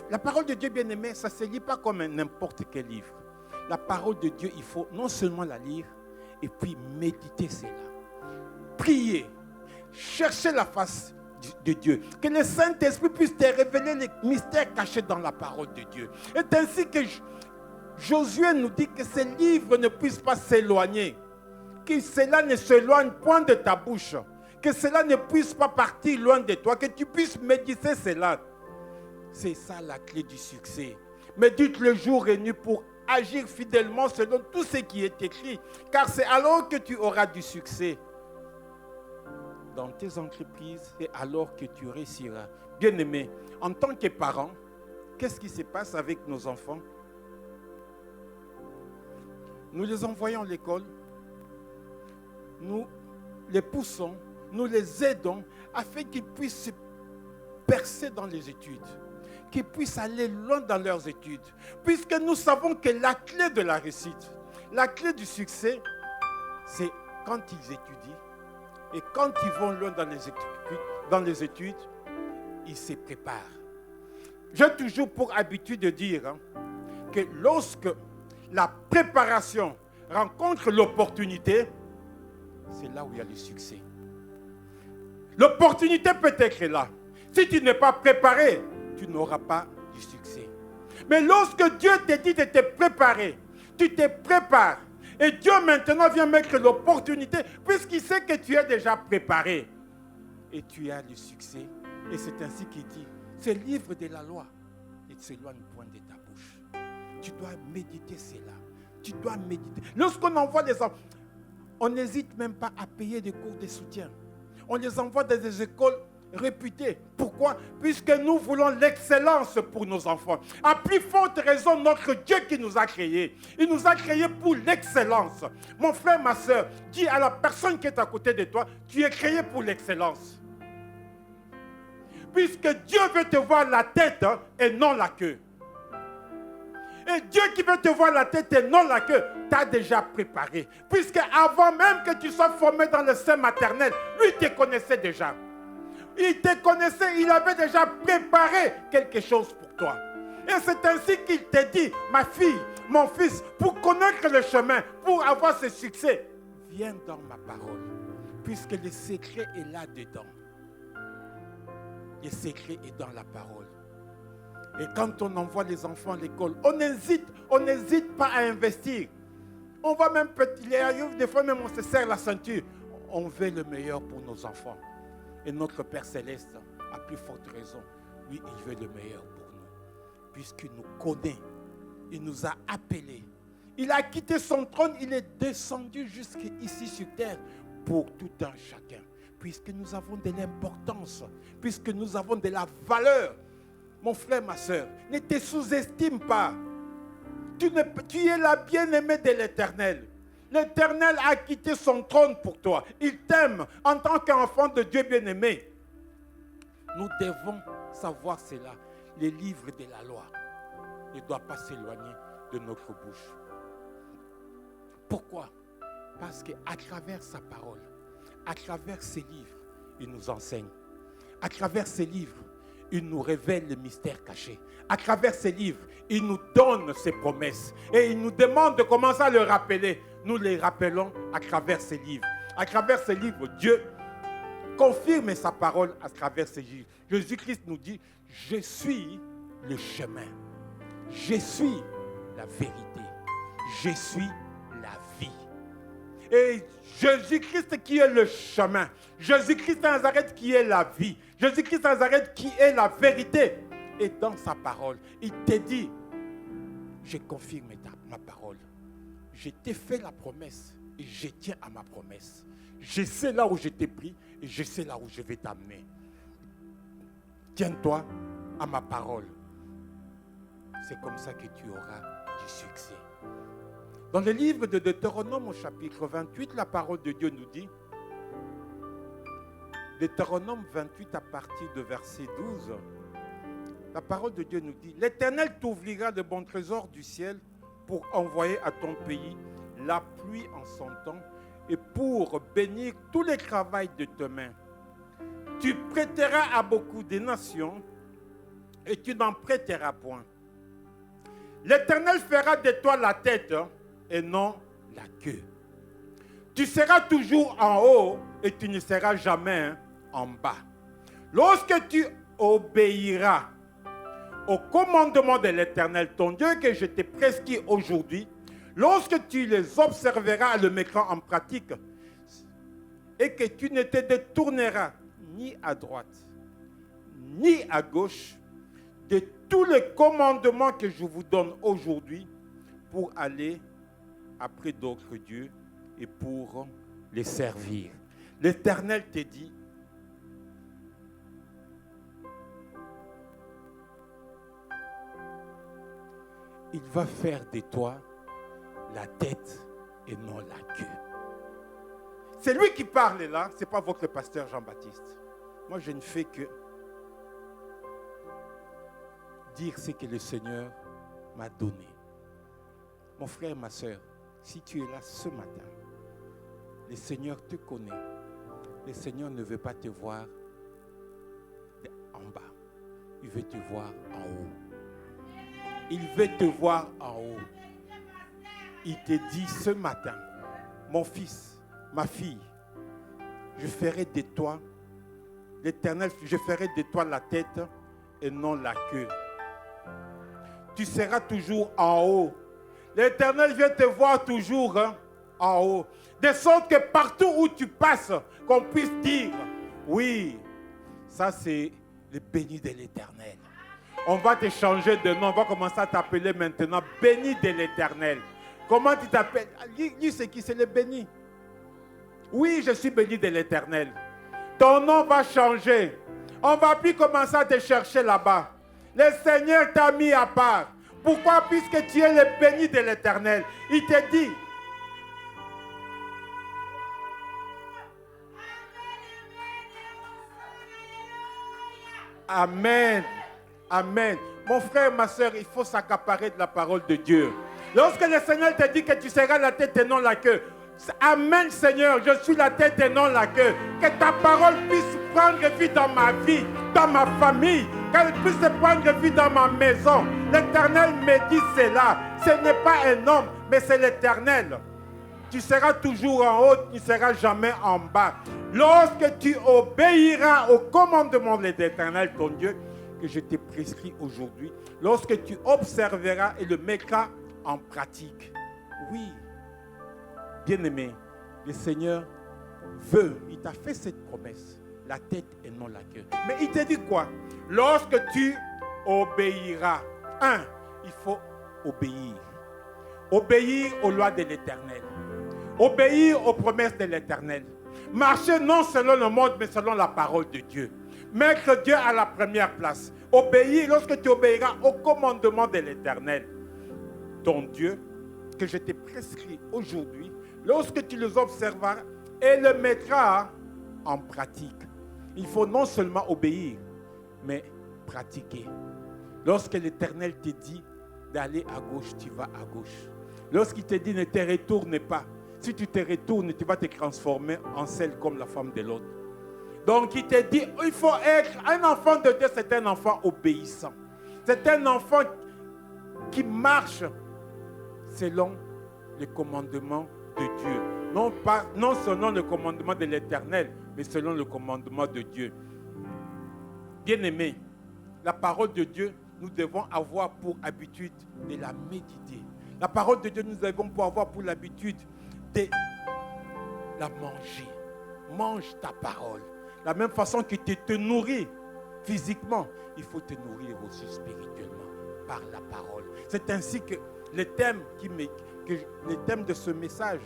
La parole de Dieu, bien-aimé, ça ne se lit pas comme n'importe quel livre. La parole de Dieu, il faut non seulement la lire, et puis méditer cela. Prier, chercher la face de Dieu. Que le Saint-Esprit puisse te révéler les mystères cachés dans la parole de Dieu. C'est ainsi que Josué nous dit que ces livres ne puissent pas s'éloigner. Que cela ne s'éloigne point de ta bouche. Que cela ne puisse pas partir loin de toi. Que tu puisses méditer cela. C'est ça la clé du succès. Médite le jour et nuit pour agir fidèlement selon tout ce qui est écrit. Car c'est alors que tu auras du succès dans tes entreprises et alors que tu réussiras. Bien-aimé, en tant que parent, qu'est-ce qui se passe avec nos enfants? Nous les envoyons à l'école, nous les poussons, nous les aidons afin qu'ils puissent se percer dans les études, qu'ils puissent aller loin dans leurs études, puisque nous savons que la clé de la réussite, la clé du succès, c'est quand ils étudient et quand ils vont loin dans les études, ils se préparent. J'ai toujours pour habitude de dire que lorsque la préparation rencontre l'opportunité, c'est là où il y a le succès. L'opportunité peut être là. Si tu n'es pas préparé, tu n'auras pas du succès. Mais lorsque Dieu te dit de te préparer, tu te prépares. Et Dieu maintenant vient mettre l'opportunité puisqu'il sait que tu es déjà préparé. Et tu as le succès. Et c'est ainsi qu'il dit, ce livre de la loi ne s'éloigne point de ta bouche. Tu dois méditer cela. Tu dois méditer. Lorsqu'on envoie les enfants, on n'hésite même pas à payer des cours de soutien. On les envoie dans des écoles réputées. Pourquoi? Puisque nous voulons l'excellence pour nos enfants. À plus forte raison, notre Dieu qui nous a créés. Il nous a créés pour l'excellence. Mon frère, ma soeur, dis à la personne qui est à côté de toi, tu es créé pour l'excellence. Puisque Dieu veut te voir la tête et non la queue. Et Dieu qui veut te voir la tête et non la queue, t'a déjà préparé. Puisque avant même que tu sois formé dans le sein maternel, lui te connaissait déjà. Il te connaissait, il avait déjà préparé quelque chose pour toi. Et c'est ainsi qu'il te dit, ma fille, mon fils, pour connaître le chemin, pour avoir ce succès, viens dans ma parole. Puisque le secret est là-dedans. Le secret est dans la parole. Et quand on envoie les enfants à l'école, on n'hésite pas à investir. On va même, des fois même on se serre la ceinture. On veut le meilleur pour nos enfants. Et notre Père Céleste, à plus forte raison, lui, il veut le meilleur pour nous. Puisqu'il nous connaît, il nous a appelés. Il a quitté son trône, il est descendu jusqu'ici sur terre pour tout un chacun. Puisque nous avons de l'importance, puisque nous avons de la valeur. Mon frère, ma soeur, ne te sous-estime pas. Tu es la bien-aimée de l'Éternel. L'Éternel a quitté son trône pour toi. Il t'aime en tant qu'enfant de Dieu bien-aimé. Nous devons savoir cela. Les livres de la loi ne doivent pas s'éloigner de notre bouche. Pourquoi? Parce qu'à travers sa parole, à travers ses livres, il nous enseigne. À travers ses livres, il nous révèle le mystère caché. À travers ses livres, il nous donne ses promesses. Et il nous demande de commencer à le rappeler. Nous les rappelons à travers ses livres. À travers ses livres, Dieu confirme sa parole à travers ses livres. Jésus-Christ nous dit, je suis le chemin. Je suis la vérité. Je suis la vie. Et Jésus-Christ qui est le chemin. Jésus-Christ de Nazareth qui est la vie. Jésus-Christ de Nazareth qui est la vérité. Et dans sa parole, il te dit, je confirme ma parole. Je t'ai fait la promesse et je tiens à ma promesse. Je sais là où je t'ai pris et je sais là où je vais t'amener. Tiens-toi à ma parole. C'est comme ça que tu auras du succès. Dans le livre de Deutéronome au chapitre 28, la parole de Dieu nous dit, Deutéronome 28 à partir de verset 12, la parole de Dieu nous dit, l'Éternel t'ouvrira de bons trésors du ciel pour envoyer à ton pays la pluie en son temps et pour bénir tous les travails de tes mains. Tu prêteras à beaucoup de nations et tu n'en prêteras point. L'Éternel fera de toi la tête et non la queue. Tu seras toujours en haut et tu ne seras jamais en bas. Lorsque tu obéiras au commandement de l'Éternel, ton Dieu, que je t'ai prescrit aujourd'hui, lorsque tu les observeras le mettant en pratique et que tu ne te détourneras ni à droite ni à gauche de tous les commandements que je vous donne aujourd'hui pour aller après d'autres dieux et pour les servir. L'Éternel te dit, il va faire de toi la tête et non la queue. C'est lui qui parle là, ce n'est pas votre pasteur Jean-Baptiste. Moi, je ne fais que dire ce que le Seigneur m'a donné. Mon frère, ma soeur, si tu es là ce matin, le Seigneur te connaît. Le Seigneur ne veut pas te voir en bas. Il veut te voir en haut. Il veut te voir en haut. Il te dit ce matin, mon fils, ma fille, je ferai de toi, l'Éternel, je ferai de toi la tête et non la queue. Tu seras toujours en haut. L'Éternel vient te voir toujours en haut. De sorte que partout où tu passes, qu'on puisse dire, oui, ça c'est le béni de l'Éternel. On va te changer de nom, on va commencer à t'appeler maintenant béni de l'Éternel. Comment tu t'appelles? Dis c'est qui? C'est le béni. Oui, je suis béni de l'Éternel. Ton nom va changer. On ne va plus commencer à te chercher là-bas. Le Seigneur t'a mis à part. Pourquoi? Puisque tu es le béni de l'Éternel. Il te dit. Amen. Amen. Mon frère, ma soeur, il faut s'accaparer de la parole de Dieu. Lorsque le Seigneur te dit que tu seras la tête et non la queue, amen Seigneur, je suis la tête et non la queue. Que ta parole puisse prendre vie dans ma vie, dans ma famille, qu'elle puisse prendre vie dans ma maison. L'Éternel me dit cela. Ce n'est pas un homme, mais c'est l'Éternel. Tu seras toujours en haut, tu ne seras jamais en bas. Lorsque tu obéiras au commandement de l'Éternel, ton Dieu, que je t'ai prescrit aujourd'hui, lorsque tu observeras et le mettras en pratique. Oui, bien-aimé, le Seigneur veut, il t'a fait cette promesse, la tête et non la queue. Mais il te dit quoi? Lorsque tu obéiras, il faut obéir. Obéir aux lois de l'Éternel. Obéir aux promesses de l'Éternel. Marcher non selon le monde, mais selon la parole de Dieu. Mettre Dieu à la première place. Obéir lorsque tu obéiras au commandement de l'Éternel. Ton Dieu, que je t'ai prescrit aujourd'hui, lorsque tu les observeras et le mettras en pratique. Il faut non seulement obéir, mais pratiquer. Lorsque l'Éternel te dit d'aller à gauche, tu vas à gauche. Lorsqu'il te dit ne te retourne pas, si tu te retournes, tu vas te transformer en celle comme la femme de l'autre. Donc il te dit, il faut être un enfant de Dieu, c'est un enfant obéissant. C'est un enfant qui marche selon les commandements de Dieu. Non selon le commandement de l'Éternel, mais selon le commandement de Dieu. Bien-aimés, la parole de Dieu, nous devons avoir pour habitude de la méditer. La parole de Dieu, nous devons avoir pour l'habitude de la manger. Mange ta parole. De la même façon que tu te nourris physiquement, il faut te nourrir aussi spirituellement par la parole. C'est ainsi que le thème de ce message,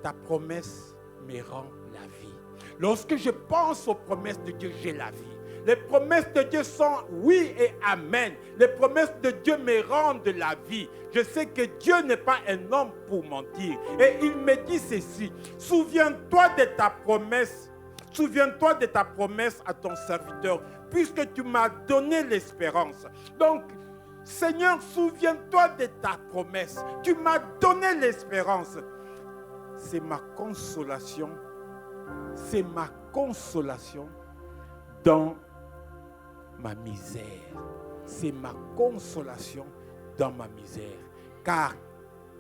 ta promesse me rend la vie. Lorsque je pense aux promesses de Dieu, j'ai la vie. Les promesses de Dieu sont oui et amen. Les promesses de Dieu me rendent la vie. Je sais que Dieu n'est pas un homme pour mentir. Et il me dit ceci. Souviens-toi de ta promesse. Souviens-toi de ta promesse à ton serviteur, puisque tu m'as donné l'espérance. Donc, Seigneur, souviens-toi de ta promesse. Tu m'as donné l'espérance. C'est ma consolation. C'est ma consolation dans ma misère. C'est ma consolation dans ma misère. Car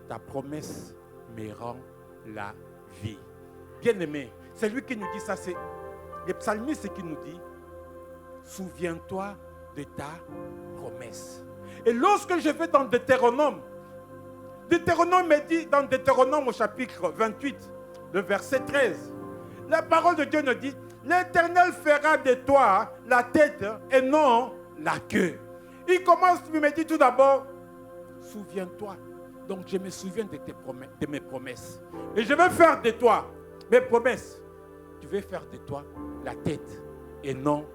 ta promesse me rend la vie. Bien-aimé, c'est lui qui nous dit ça. C'est le psalmiste qui nous dit, souviens-toi de ta promesse. Et lorsque je vais dans Deutéronome me dit, dans Deutéronome au chapitre 28, le verset 13, la parole de Dieu nous dit, l'Éternel fera de toi la tête et non la queue. Il commence, il me dit tout d'abord, souviens-toi. Donc je me souviens de mes promesses. Et je vais faire de toi mes promesses. Tu veux faire de toi la tête et non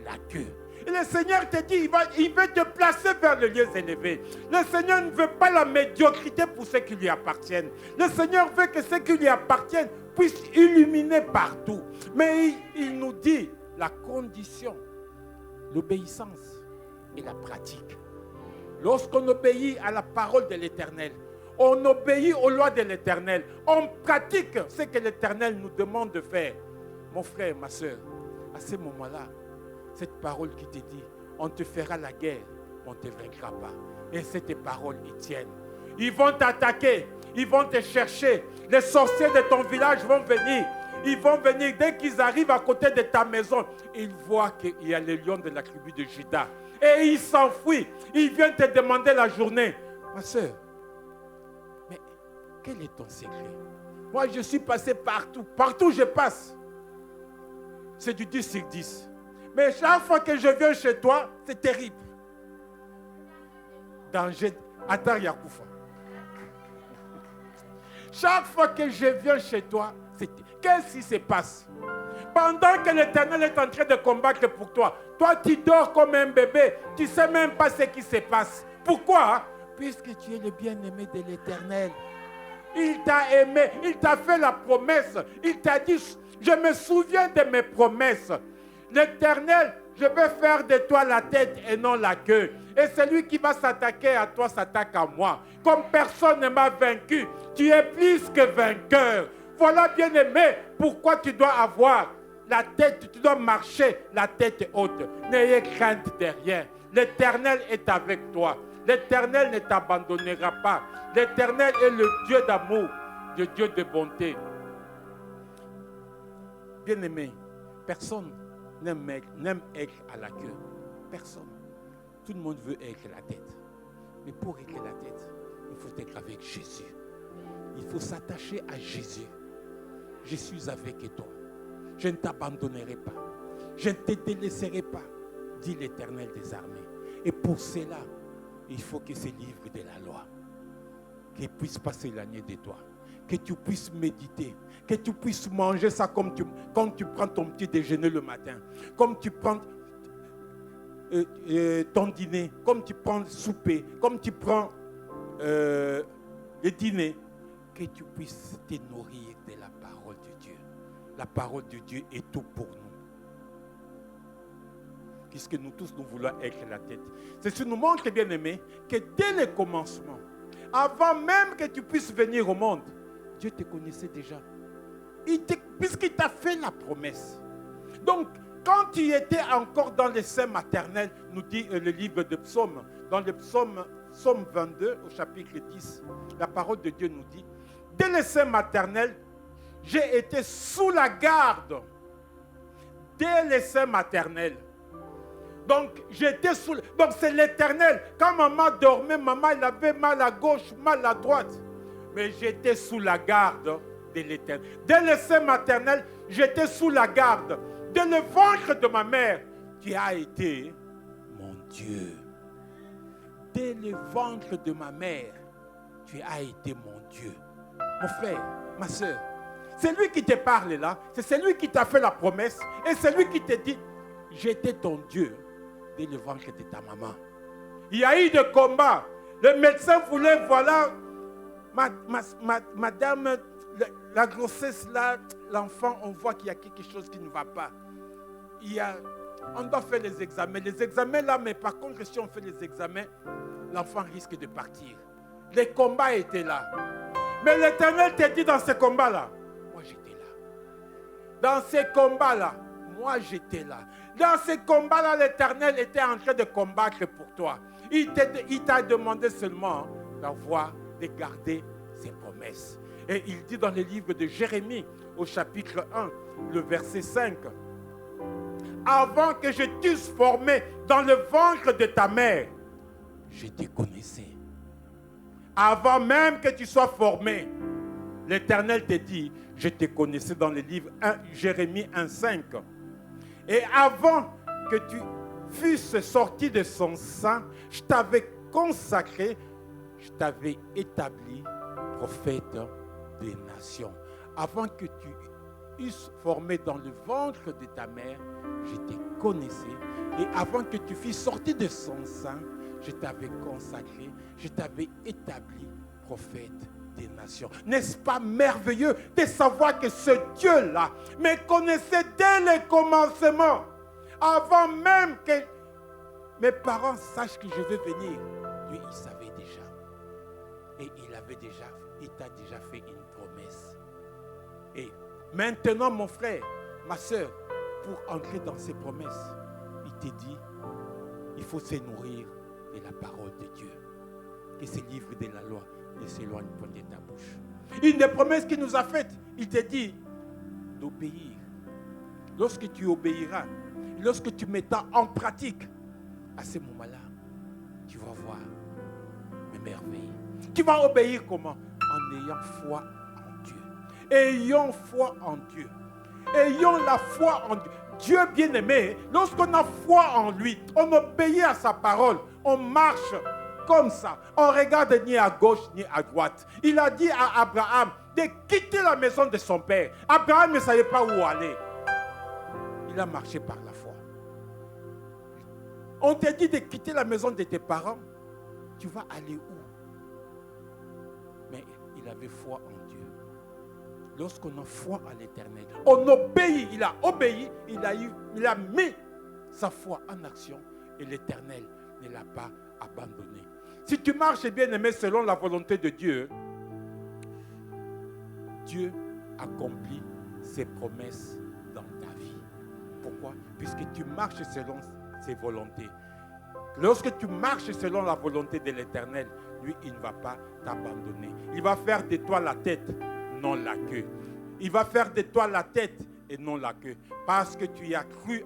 la queue. Et le Seigneur te dit, il veut te placer vers les lieux élevés. Le Seigneur ne veut pas la médiocrité pour ceux qui lui appartiennent. Le Seigneur veut que ceux qui lui appartiennent puissent illuminer partout. Mais il nous dit la condition, l'obéissance et la pratique. Lorsqu'on obéit à la parole de l'Éternel, on obéit aux lois de l'Éternel, on pratique ce que l'Éternel nous demande de faire. Mon frère, ma soeur, à ce moment-là, cette parole qui te dit, on te fera la guerre, on ne te vaincra pas. Et cette parole, ils tiennent. Ils vont t'attaquer, ils vont te chercher. Les sorciers de ton village vont venir. Ils vont venir, dès qu'ils arrivent à côté de ta maison, ils voient qu'il y a les lions de la tribu de Juda. Et ils s'enfuient. Ils viennent te demander la journée. Ma soeur, mais quel est ton secret? Moi, je suis passé partout. Partout où je passe, c'est du 10 sur 10. Mais chaque fois que je viens chez toi, c'est terrible. Danger. Attends, Yakoufa. Chaque fois que je viens chez toi, qu'est-ce qui se passe? Pendant que l'Éternel est en train de combattre pour toi, toi tu dors comme un bébé, tu ne sais même pas ce qui se passe. Pourquoi? Puisque tu es le bien-aimé de l'Éternel. Il t'a aimé, il t'a fait la promesse, il t'a dit, je me souviens de mes promesses. L'Éternel, je vais faire de toi la tête et non la queue. Et celui qui va s'attaquer à toi s'attaque à moi. Comme personne ne m'a vaincu, tu es plus que vainqueur. Voilà, bien-aimé, pourquoi tu dois avoir la tête, tu dois marcher la tête haute. N'ayez crainte de rien. L'Éternel est avec toi. L'Éternel ne t'abandonnera pas. L'Éternel est le Dieu d'amour, le Dieu de bonté. Bien-aimé, personne n'aime être à la queue. Personne. Tout le monde veut être la tête. Mais pour être la tête, il faut être avec Jésus. Il faut s'attacher à Jésus. Je suis avec toi. Je ne t'abandonnerai pas. Je ne te délaisserai pas, dit l'Éternel des armées. Et pour cela, il faut que ce livre de la loi, qu'il puisse pas s'éloigner de toi. Que tu puisses méditer, que tu puisses manger ça comme tu prends ton petit déjeuner le matin, comme tu prends ton dîner, comme tu prends le souper, comme tu prends le dîner, que tu puisses te nourrir de la parole de Dieu. La parole de Dieu est tout pour nous. Puisque nous tous, nous voulons être la tête. C'est ce qui nous montre, bien aimé, que dès le commencement, avant même que tu puisses venir au monde, Dieu te connaissait déjà. Puisqu'il t'a fait la promesse. Donc, quand tu étais encore dans les seins maternels, nous dit le livre de Psaume, dans le Psaume 22, au chapitre 10, la parole de Dieu nous dit, dès les seins maternels, j'ai été sous la garde. Dès les seins maternels. Donc, j'étais sous... Donc, c'est l'Éternel. Quand maman dormait, maman, elle avait mal à gauche, mal à droite. Mais j'étais sous la garde de l'Éternel. Dès le sein maternel, j'étais sous la garde. Dès le ventre de ma mère, tu as été mon Dieu. Dès le ventre de ma mère, tu as été mon Dieu. Mon frère, ma soeur, c'est lui qui te parle là, c'est lui qui t'a fait la promesse et c'est lui qui te dit, j'étais ton Dieu dès le ventre de ta maman. Il y a eu des combats. Le médecin voulait, voilà, madame, la grossesse là, l'enfant, on voit qu'il y a quelque chose qui ne va pas. On doit faire les examens. Les examens là, mais par contre, si on fait les examens, l'enfant risque de partir. Les combats étaient là. Mais l'Éternel t'a dit dans ces combats-là, moi j'étais là. Dans ces combats-là, moi j'étais là. Dans ces combats-là, l'Éternel était en train de combattre pour toi. Il t'a demandé seulement de garder ses promesses. Et il dit dans le livre de Jérémie, au chapitre 1, le verset 5, avant que je t'eusse formé dans le ventre de ta mère, je te connaissais. Avant même que tu sois formé, l'Éternel te dit, je te connaissais dans le livre 1, Jérémie 1,5. Et avant que tu fusses sorti de son sein, je t'avais consacré, je t'avais établi prophète des nations. Avant que tu eusses formé dans le ventre de ta mère, je te connaissais. Et avant que tu fusses sorti de son sein, je t'avais consacré, je t'avais établi prophète des nations. N'est-ce pas merveilleux de savoir que ce Dieu-là me connaissait dès le commencement, avant même que mes parents sachent que je vais venir. Lui, il savait déjà. Et il t'a déjà fait une promesse. Et maintenant, mon frère, ma soeur, pour entrer dans ces promesses, il te dit, il faut se nourrir de la parole de Dieu. Que ce livre de la loi ne s'éloigne point de ta bouche. Une des promesses qu'il nous a faites, il te dit d'obéir. Lorsque tu obéiras, lorsque tu mettras en pratique, à ce moment-là, tu vas voir mes merveilles. Tu vas obéir comment? En ayant foi en Dieu. Ayons foi en Dieu. Ayons la foi en Dieu. Dieu bien-aimé, lorsqu'on a foi en lui, on obéit à sa parole, on marche comme ça. On ne regarde ni à gauche ni à droite. Il a dit à Abraham de quitter la maison de son père. Abraham ne savait pas où aller. Il a marché par la foi. On t'a dit de quitter la maison de tes parents. Tu vas aller où? Mais il avait foi en Dieu. Lorsqu'on a foi à l'Éternel, on obéit, il a obéi, il a mis sa foi en action et l'Éternel ne l'a pas abandonné. Si tu marches bien aimé selon la volonté de Dieu, Dieu accomplit ses promesses dans ta vie. Pourquoi? Puisque tu marches selon ses volontés. Lorsque tu marches selon la volonté de l'Éternel, lui, il ne va pas t'abandonner. Il va faire de toi la tête, non la queue. Il va faire de toi la tête et non la queue. Parce que tu as cru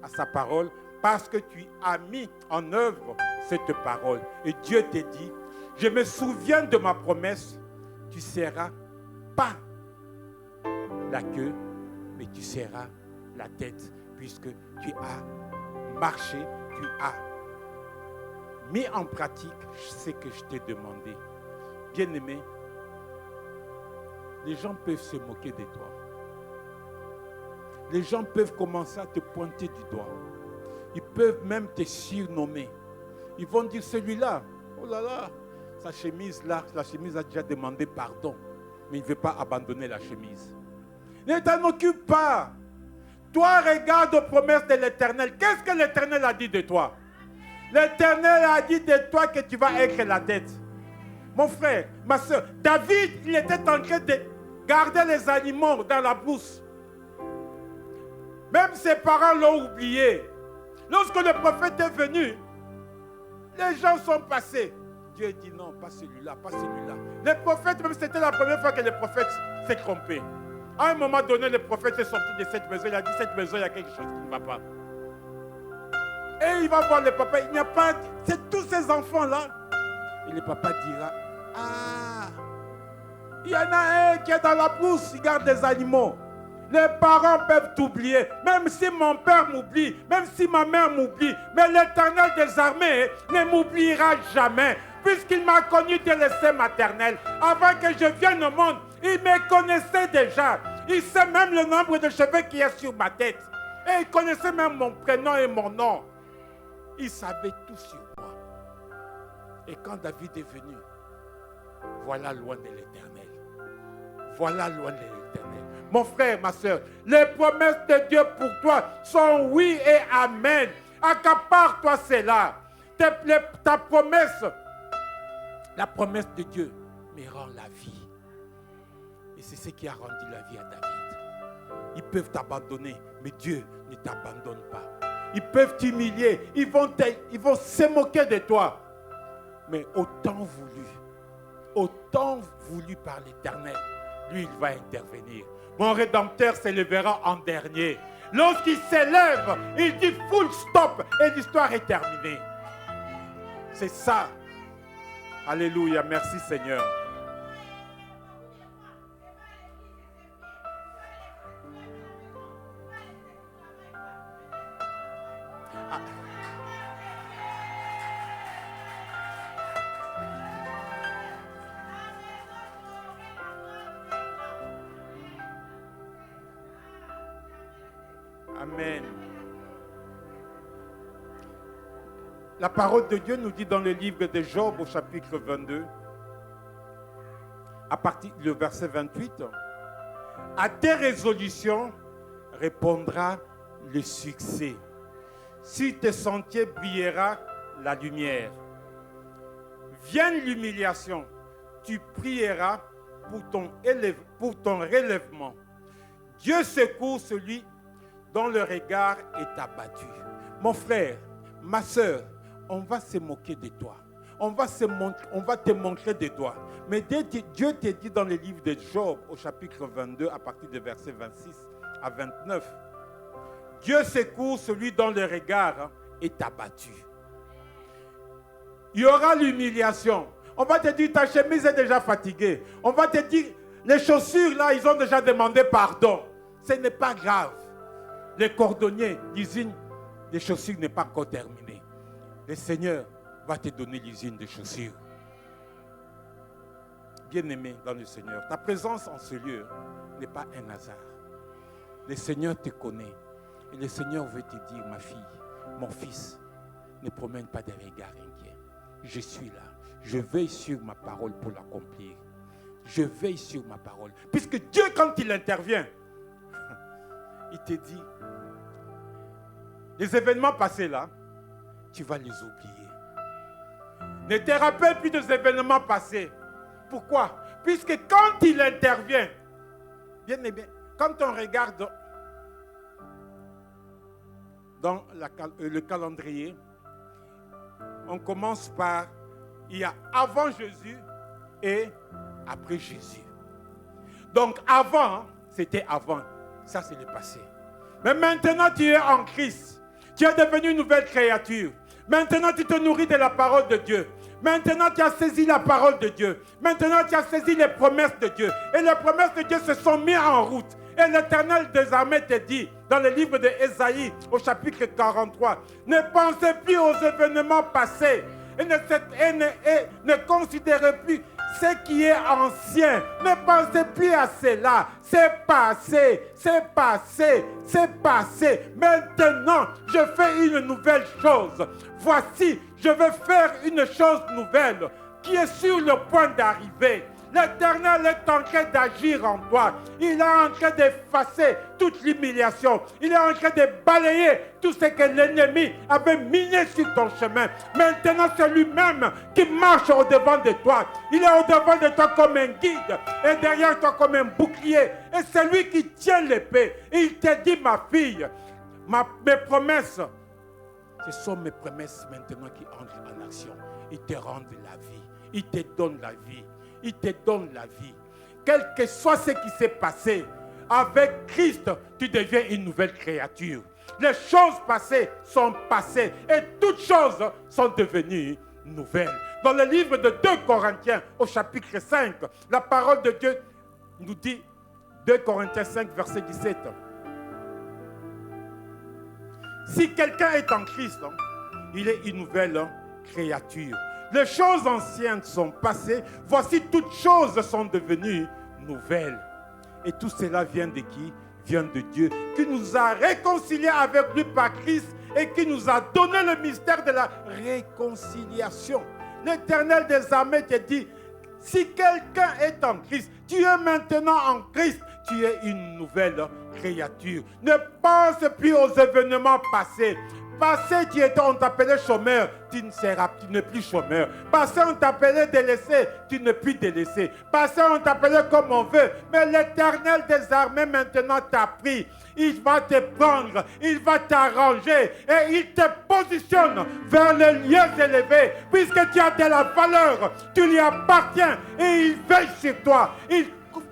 à sa parole, parce que tu as mis en œuvre cette parole. Et Dieu te dit, je me souviens de ma promesse, tu ne seras pas la queue, mais tu seras la tête, puisque tu as marché, tu as mis en pratique ce que je t'ai demandé. Bien-aimé, les gens peuvent se moquer de toi. Les gens peuvent commencer à te pointer du doigt. Ils peuvent même te surnommer. Ils vont dire, celui-là, oh là là, sa chemise là, la chemise a déjà demandé pardon. Mais il ne veut pas abandonner la chemise. Ne t'en occupe pas. Toi, regarde aux promesses de l'Éternel. Qu'est-ce que l'Éternel a dit de toi? L'Éternel a dit de toi que tu vas être la tête. Mon frère, ma soeur, David, il était en train de garder les animaux dans la brousse. Même ses parents l'ont oublié. Lorsque le prophète est venu, les gens sont passés. Dieu dit non, pas celui-là, pas celui-là. Les prophètes, même c'était la première fois que le prophète s'est trompé. À un moment donné, le prophète est sorti de cette maison. Il a dit, cette maison, il y a quelque chose qui ne va pas. Et il va voir le papa. Il n'y a pas... C'est tous ces enfants-là. Et le papa dira, ah, Il y en a un qui est dans la brousse, il garde des animaux. Les parents peuvent t'oublier, même si mon père m'oublie, même si ma mère m'oublie, mais l'Éternel des armées ne m'oubliera jamais, puisqu'il m'a connu dès le sein maternel. Avant que je vienne au monde, il me connaissait déjà. Il sait même le nombre de cheveux qui est sur ma tête. Et il connaissait même mon prénom et mon nom. Il savait tout sur moi. Et quand David est venu, voilà loin de l'Éternel. Voilà loin de l'Éternel. Mon frère, ma soeur, les promesses de Dieu pour toi sont oui et amen. Accapare-toi cela. Ta promesse, la promesse de Dieu me rend la vie. Et c'est ce qui a rendu la vie à David. Ils peuvent t'abandonner, mais Dieu ne t'abandonne pas. Ils peuvent t'humilier, ils vont se moquer de toi. Mais autant voulu par l'Éternel, lui, il va intervenir. Mon Rédempteur s'élèvera en dernier. Lorsqu'il s'élève, il dit full stop et l'histoire est terminée. C'est ça. Alléluia, merci Seigneur. Amen. La parole de Dieu nous dit dans le livre de Job au chapitre 22, à partir du verset 28, à tes résolutions répondra le succès. Sur tes sentiers brillera la lumière. Vienne l'humiliation, tu prieras pour ton relèvement. Dieu secourt celui dont le regard est abattu. Mon frère, ma soeur, on va se moquer de toi. On va te montrer des doigts. Mais Dieu te dit dans le livre de Job, au chapitre 22, à partir du verset 26 à 29, Dieu secourt celui dont le regard est abattu. Il y aura l'humiliation. On va te dire, ta chemise est déjà fatiguée. On va te dire, les chaussures là, ils ont déjà demandé pardon. Ce n'est pas grave. Les cordonniers, l'usine des chaussures n'est pas encore terminée. Le Seigneur va te donner l'usine des chaussures. Bien-aimé dans le Seigneur, ta présence en ce lieu n'est pas un hasard. Le Seigneur te connaît. Et le Seigneur veut te dire, ma fille, mon fils, ne promène pas des regards inquiets. Je suis là. Je veille sur ma parole pour l'accomplir. Je veille sur ma parole. Puisque Dieu, quand il intervient, il te dit, les événements passés là, tu vas les oublier. Ne te rappelle plus des événements passés. Pourquoi? Puisque quand il intervient, bien aimé, quand on regarde dans le calendrier, on commence par, il y a avant Jésus et après Jésus. Donc avant, c'était avant. Ça, c'est le passé. Mais maintenant, tu es en Christ. Tu es devenu une nouvelle créature. Maintenant, tu te nourris de la parole de Dieu. Maintenant, tu as saisi la parole de Dieu. Maintenant, tu as saisi les promesses de Dieu. Et les promesses de Dieu se sont mises en route. Et l'Éternel des armées te dit, dans le livre d'Ésaïe, au chapitre 43, ne pensez plus aux événements passés. Et ne considérez plus ce qui est ancien. Ne pensez plus à cela. C'est passé, c'est passé, c'est passé. Maintenant, je fais une nouvelle chose. Voici, je vais faire une chose nouvelle qui est sur le point d'arriver. L'Éternel est en train d'agir en toi. Il est en train d'effacer toute l'humiliation. Il est en train de balayer tout ce que l'ennemi avait miné sur ton chemin. Maintenant, c'est lui-même qui marche au-devant de toi. Il est au-devant de toi comme un guide et derrière toi comme un bouclier. Et c'est lui qui tient l'épée. Et il te dit, ma fille, mes promesses, ce sont mes promesses maintenant qui entrent en action. Ils te rendent la vie. Ils te donnent la vie. Il te donne la vie. Quel que soit ce qui s'est passé, avec Christ, tu deviens une nouvelle créature. Les choses passées sont passées et toutes choses sont devenues nouvelles. Dans le livre de 2 Corinthiens, au chapitre 5, la parole de Dieu nous dit, 2 Corinthiens 5, verset 17. Si quelqu'un est en Christ, il est une nouvelle créature. Les choses anciennes sont passées, voici toutes choses sont devenues nouvelles. Et tout cela vient de qui? Vient de Dieu, qui nous a réconciliés avec lui par Christ et qui nous a donné le mystère de la réconciliation. L'Éternel des armées te dit, si quelqu'un est en Christ, tu es maintenant en Christ, tu es une nouvelle créature. Ne pense plus aux événements passés. Passé, on t'appelait chômeur, tu n'es plus chômeur. Passé, on t'appelait délaissé, tu n'es plus délaissé. Passé, on t'appelait comme on veut. Mais l'Éternel des armées maintenant t'a pris. Il va te prendre, il va t'arranger et il te positionne vers les lieux élevés. Puisque tu as de la valeur, tu lui appartiens et il veille sur toi. Il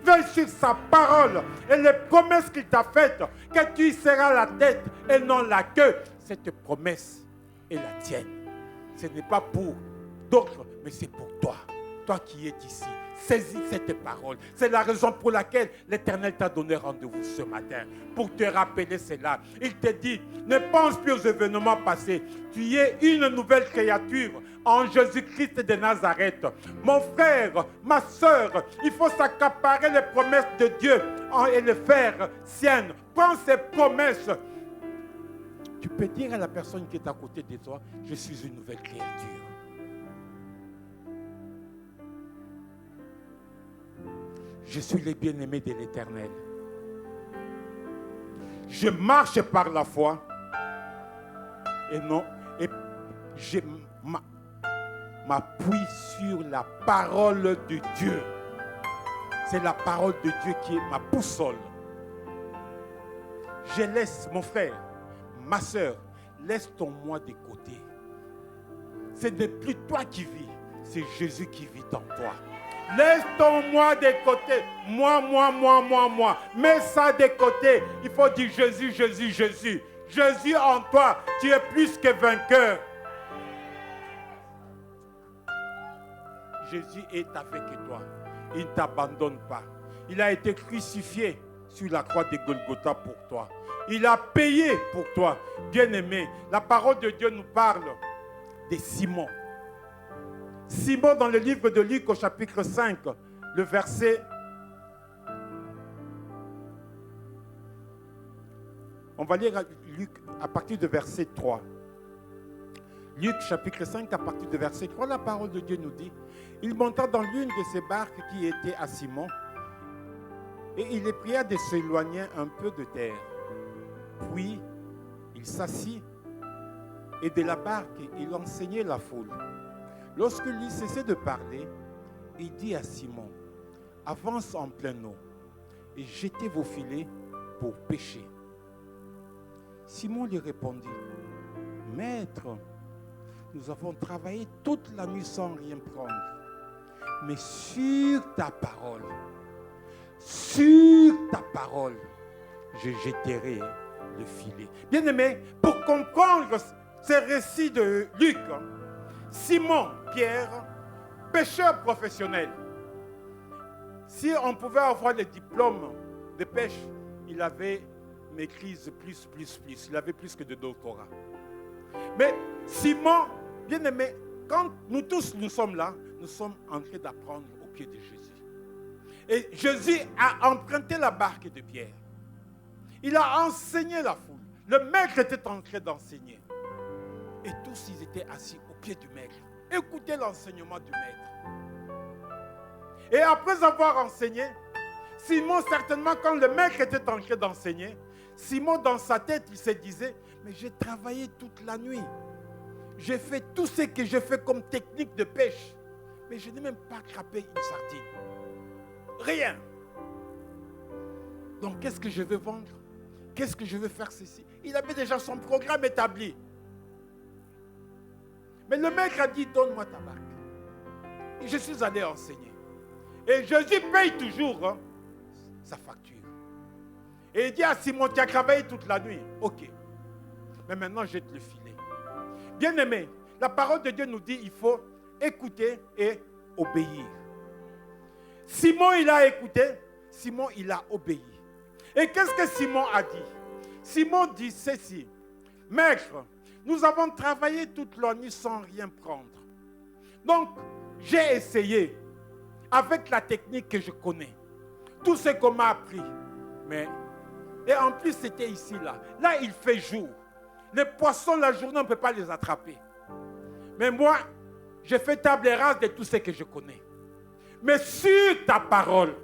veille sur sa parole et les promesses qu'il t'a faites, que tu seras la tête et non la queue. Cette promesse est la tienne. Ce n'est pas pour d'autres, mais c'est pour toi. Toi qui es ici, saisis cette parole. C'est la raison pour laquelle l'Éternel t'a donné rendez-vous ce matin. Pour te rappeler cela. Il te dit, ne pense plus aux événements passés. Tu es une nouvelle créature en Jésus-Christ de Nazareth. Mon frère, ma soeur, il faut s'accaparer les promesses de Dieu et les faire siennes. Prends ces promesses. Tu peux dire à la personne qui est à côté de toi, je suis une nouvelle créature. Je suis le bien-aimé de l'Éternel. Je marche par la foi et je m'appuie sur la parole de Dieu. C'est la parole de Dieu qui est ma boussole. Je laisse, mon frère, ma soeur, laisse ton moi de côté. Ce n'est plus toi qui vis, c'est Jésus qui vit en toi. Laisse ton moi de côté. Moi. Mets ça de côté. Il faut dire Jésus, Jésus, Jésus. Jésus en toi, tu es plus que vainqueur. Jésus est avec toi. Il ne t'abandonne pas. Il a été crucifié sur la croix de Golgotha pour toi. Il a payé pour toi. Bien-aimé, la parole de Dieu nous parle de Simon. Simon, dans le livre de Luc, au chapitre 5, le verset... On va lire Luc à partir de verset 3. Luc, chapitre 5, à partir de verset 3, la parole de Dieu nous dit, il monta dans l'une de ces barques qui était à Simon, et il les pria de s'éloigner un peu de terre. Puis, il s'assit, et de la barque, il enseignait la foule. Lorsque lui cessait de parler, il dit à Simon, avance en pleine eau, et jetez vos filets pour pêcher. Simon lui répondit, Maître, nous avons travaillé toute la nuit sans rien prendre, mais sur ta parole, je jetterai le filet. Bien-aimé, pour comprendre ce récit de Luc, Simon, Pierre, pêcheur professionnel. Si on pouvait avoir le diplôme de pêche, il avait maîtrise plus. Il avait plus que de doctorat. Mais Simon, bien-aimé, quand nous tous nous sommes là, nous sommes en train d'apprendre au pied de Jésus. Et Jésus a emprunté la barque de Pierre. Il a enseigné la foule. Le maître était en train d'enseigner. Et tous, ils étaient assis au pied du maître. Écoutez l'enseignement du maître. Et après avoir enseigné, Simon, certainement, quand le maître était en train d'enseigner, Simon, dans sa tête, il se disait, mais j'ai travaillé toute la nuit. J'ai fait tout ce que j'ai fait comme technique de pêche. Mais je n'ai même pas attrapé une sardine. Rien. Donc, qu'est-ce que je vais vendre? Qu'est-ce que je vais faire ceci? Il avait déjà son programme établi. Mais le maître a dit, donne-moi ta barque. Et je suis allé enseigner. Et Jésus paye toujours sa facture. Et il dit à Simon, tu as travaillé toute la nuit. Ok. Mais maintenant, jette le filet. Bien-aimé, la parole de Dieu nous dit, il faut écouter et obéir. Simon, il a écouté. Simon, il a obéi. Et qu'est-ce que Simon a dit? Simon dit ceci. Maître, nous avons travaillé toute la nuit sans rien prendre. Donc, j'ai essayé avec la technique que je connais. Tout ce qu'on m'a appris. Et en plus, c'était ici, là. Là, il fait jour. Les poissons, la journée, on ne peut pas les attraper. Mais moi, j'ai fait table rase de tout ce que je connais. Mais sur ta parole,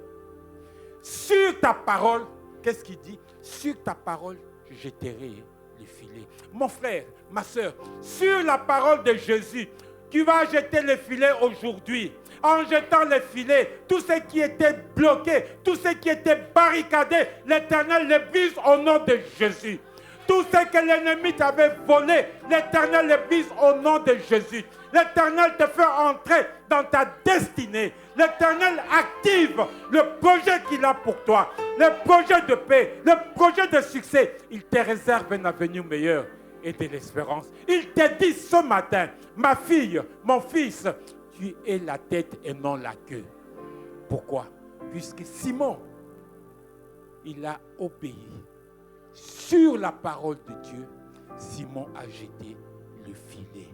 qu'est-ce qu'il dit? Sur ta parole, je jetterai les filets. Mon frère, ma soeur, sur la parole de Jésus, tu vas jeter les filets aujourd'hui. En jetant les filets, tout ce qui était bloqué, tout ce qui était barricadé, l'Éternel les brise au nom de Jésus. Tout ce que l'ennemi t'avait volé, l'Éternel les brise au nom de Jésus. L'Éternel te fait entrer dans ta destinée. L'Éternel active le projet qu'il a pour toi, le projet de paix, le projet de succès. Il te réserve un avenir meilleur et de l'espérance. Il te dit ce matin, ma fille, mon fils, tu es la tête et non la queue. Pourquoi? Puisque Simon, il a obéi. Sur la parole de Dieu, Simon a jeté le filet.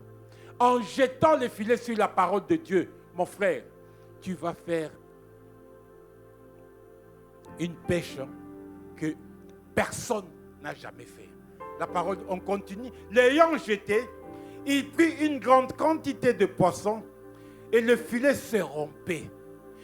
En jetant le filet sur la parole de Dieu, mon frère, tu vas faire une pêche que personne n'a jamais fait. La parole, on continue. L'ayant jeté, il prit une grande quantité de poissons et le filet se rompait.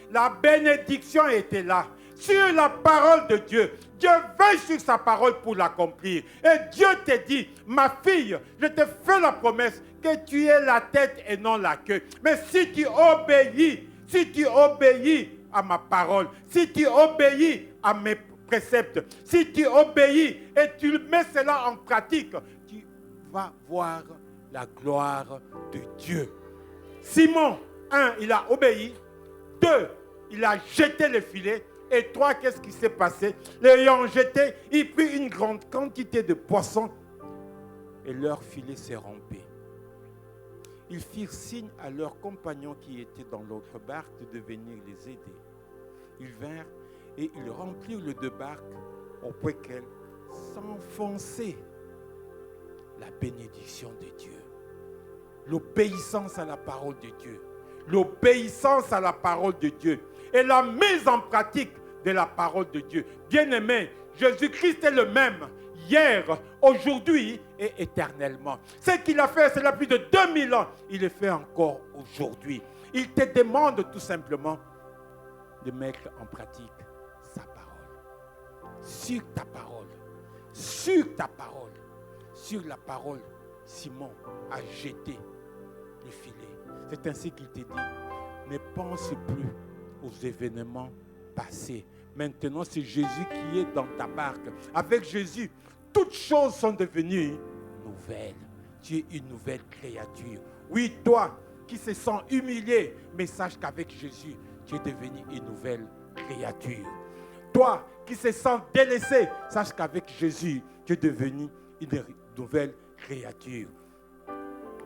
La bénédiction était là. Sur la parole de Dieu. Dieu veille sur sa parole pour l'accomplir. Et Dieu te dit, ma fille, je te fais la promesse que tu es la tête et non la queue. Mais si tu obéis à ma parole, si tu obéis à mes préceptes, si tu obéis et tu mets cela en pratique, tu vas voir la gloire de Dieu. Simon, 1, il a obéi. 2, il a jeté le filet. Et 3, qu'est-ce qui s'est passé? L'ayant jeté, il prit une grande quantité de poissons et leur filet s'est rompu. Ils firent signe à leurs compagnons qui étaient dans l'autre barque de venir les aider. Ils vinrent et ils remplirent les 2 barques au point qu'elles s'enfonçaient. La bénédiction de Dieu. L'obéissance à la parole de Dieu. L'obéissance à la parole de Dieu. Et la mise en pratique de la parole de Dieu. Bien-aimé, Jésus-Christ est le même hier, aujourd'hui et éternellement. Ce qu'il a fait, c'est là plus de 2000 ans. Il le fait encore aujourd'hui. Il te demande tout simplement de mettre en pratique sa parole. Sur ta parole. Sur ta parole. Sur la parole, Simon a jeté le filet. C'est ainsi qu'il te dit, ne pense plus aux événements passés. Maintenant, c'est Jésus qui est dans ta barque. Avec Jésus, toutes choses sont devenues nouvelles. Tu es une nouvelle créature. Oui, toi qui se sens humilié, mais sache qu'avec Jésus, tu es devenu une nouvelle créature. Toi qui se sens délaissé, sache qu'avec Jésus, tu es devenu une nouvelle créature.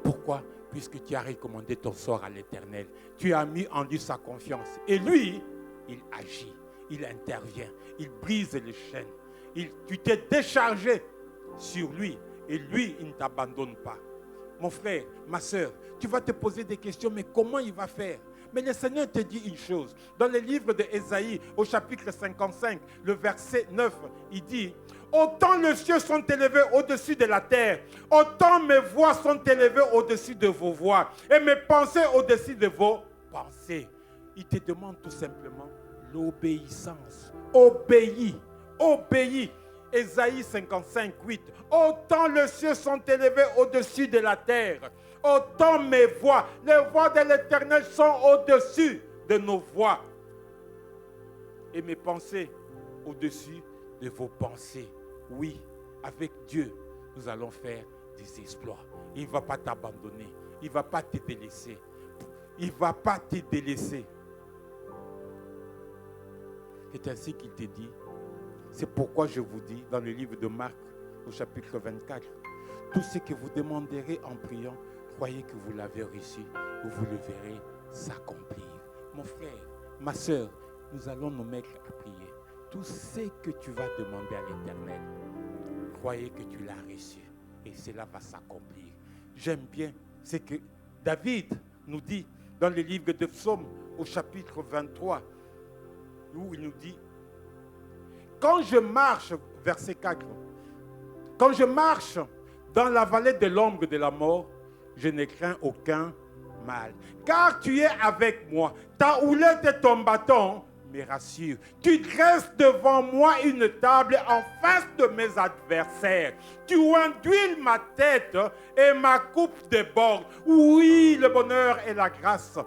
Pourquoi? Puisque tu as recommandé ton sort à l'Éternel. Tu as mis en lui sa confiance. Et lui, il agit, il intervient, il brise les chaînes. Tu t'es déchargé sur lui. Et lui, il ne t'abandonne pas. Mon frère, ma soeur, tu vas te poser des questions, mais comment il va faire? Mais le Seigneur te dit une chose. Dans le livre d'Ésaïe, au chapitre 55, le verset 9, il dit, autant les cieux sont élevés au-dessus de la terre, autant mes voix sont élevées au-dessus de vos voix, et mes pensées au-dessus de vos pensées. Il te demande tout simplement l'obéissance. Obéis, obéis. Ésaïe 55, 8. Autant les cieux sont élevés au-dessus de la terre, autant mes voix, les voix de l'Éternel sont au-dessus de nos voix. Et mes pensées au-dessus de vos pensées. Oui, avec Dieu, nous allons faire des exploits. Il ne va pas t'abandonner. Il ne va pas te délaisser. Il ne va pas te délaisser. C'est ainsi qu'il te dit. C'est pourquoi je vous dis dans le livre de Marc, au chapitre 24, tout ce que vous demanderez en priant, croyez que vous l'avez reçu vous le verrez s'accomplir. Mon frère, ma soeur, nous allons nous mettre à prier. Tout ce que tu vas demander à l'Éternel, croyez que tu l'as reçu et cela va s'accomplir. J'aime bien ce que David nous dit dans le livre de Psaumes au chapitre 23, où il nous dit: quand je marche, verset 4, quand je marche dans la vallée de l'ombre de la mort, je ne crains aucun mal, car tu es avec moi. Ta houlette et ton bâton me rassurent. Tu dresses devant moi une table en face de mes adversaires. Tu induis ma tête et ma coupe déborde. Oui, le bonheur et la grâce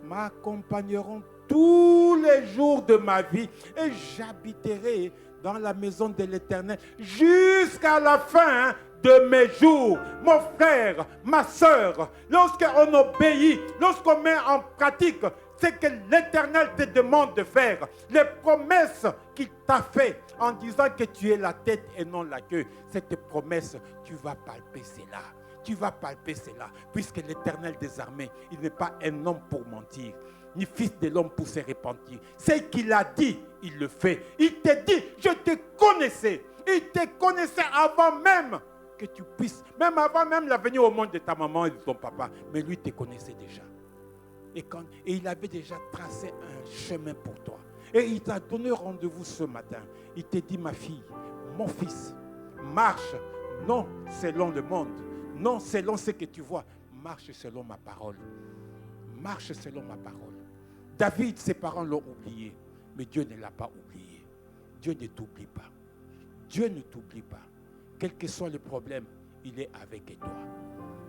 m'accompagneront tous les jours de ma vie et j'habiterai dans la maison de l'Éternel jusqu'à la fin de mes jours. Mon frère, ma soeur, lorsqu'on obéit, lorsqu'on met en pratique ce que l'Éternel te demande de faire, les promesses qu'il t'a fait en disant que tu es la tête et non la queue, cette promesse, tu vas palper cela. Tu vas palper cela, puisque l'Éternel des armées, il n'est pas un homme pour mentir, ni fils de l'homme pour se repentir. Ce qu'il a dit, il le fait. Il te dit, je te connaissais. Il te connaissait avant même que tu puisses, même avant même la venue au monde de ta maman et de ton papa. Mais lui te connaissait déjà. Et il avait déjà tracé un chemin pour toi. Et il t'a donné rendez-vous ce matin. Il te dit, ma fille, mon fils, marche, non selon le monde, non selon ce que tu vois, marche selon ma parole. Marche selon ma parole. David, ses parents l'ont oublié, mais Dieu ne l'a pas oublié. Dieu ne t'oublie pas. Dieu ne t'oublie pas. Quel que soit le problème, il est avec toi.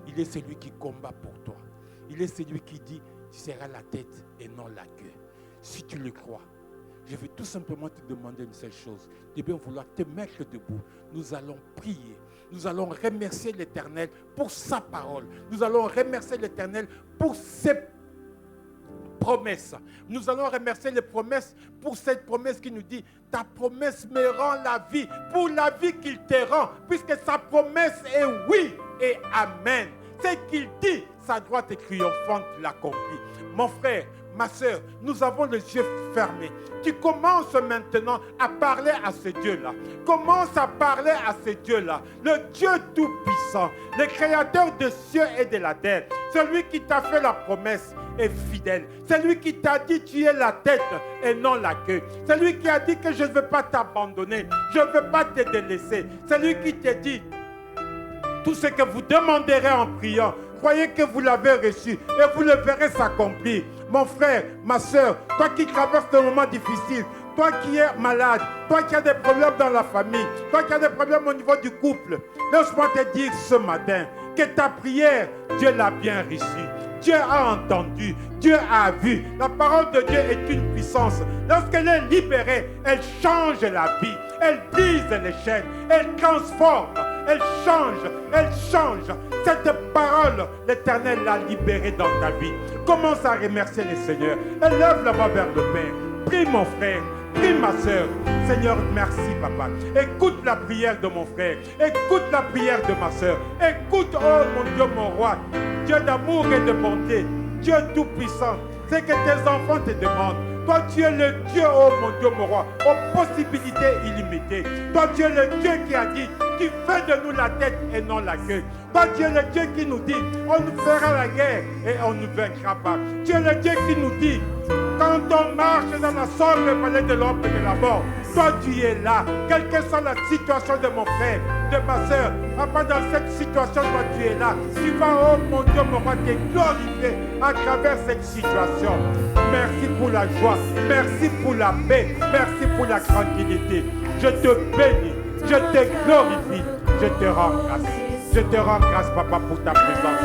Il est celui qui combat pour toi. Il est celui qui dit, tu seras la tête et non la queue. Si tu le crois, je vais tout simplement te demander une seule chose, de bien vouloir te mettre debout. Nous allons prier. Nous allons remercier l'Éternel pour sa parole. Nous allons remercier l'Éternel pour ses promesses. Nous allons remercier les promesses pour cette promesse qui nous dit, ta promesse me rend la vie, pour la vie qu'il te rend, puisque sa promesse est oui et amen. Ce qu'il dit, sa droite triomphante l'accomplit. Mon frère, ma soeur, nous avons les yeux fermés. Tu commences maintenant à parler à ce Dieu-là. Commence à parler à ce Dieu-là. Le Dieu Tout-Puissant, le Créateur des cieux et de la terre. Celui qui t'a fait la promesse est fidèle. Celui qui t'a dit tu es la tête et non la queue. Celui qui a dit que je ne veux pas t'abandonner. Je ne veux pas te délaisser. Celui qui te dit tout ce que vous demanderez en priant, croyez que vous l'avez reçu et vous le verrez s'accomplir. Mon frère, ma soeur, toi qui traverses des moments difficiles, toi qui es malade, toi qui as des problèmes dans la famille, toi qui as des problèmes au niveau du couple, laisse-moi te dire ce matin que ta prière, Dieu l'a bien reçue. Dieu a entendu, Dieu a vu. La parole de Dieu est une puissance. Lorsqu'elle est libérée, elle change la vie. Elle brise les chaînes, elle transforme, elle change. Cette parole, l'Éternel l'a libérée dans ta vie. Commence à remercier le Seigneur. Élève la voix vers le Père. Prie mon frère, prie ma soeur. Seigneur, merci papa. Écoute la prière de mon frère. Écoute la prière de ma soeur. Écoute, oh mon Dieu, mon roi. Dieu d'amour et de bonté. Dieu tout-puissant. C'est que tes enfants te demandent. Toi, tu es le Dieu, oh mon Dieu, mon roi, aux possibilités illimitées. Toi, tu es le Dieu qui a dit, tu fais de nous la tête et non la queue. Toi, tu es le Dieu qui nous dit, on nous fera la guerre et on ne vaincra pas. Tu es le Dieu qui nous dit, quand on marche dans la sombre vallée de l'ombre et de la mort, toi, tu es là. Quelle que soit la situation de mon frère, de ma soeur, papa, dans cette situation, toi, tu es là. Tu vas, oh mon Dieu, mon roi, te glorifier à travers cette situation. Merci pour la joie, merci pour la paix, merci pour la tranquillité. Je te bénis, je te glorifie, je te rends grâce. Je te rends grâce, papa, pour ta présence,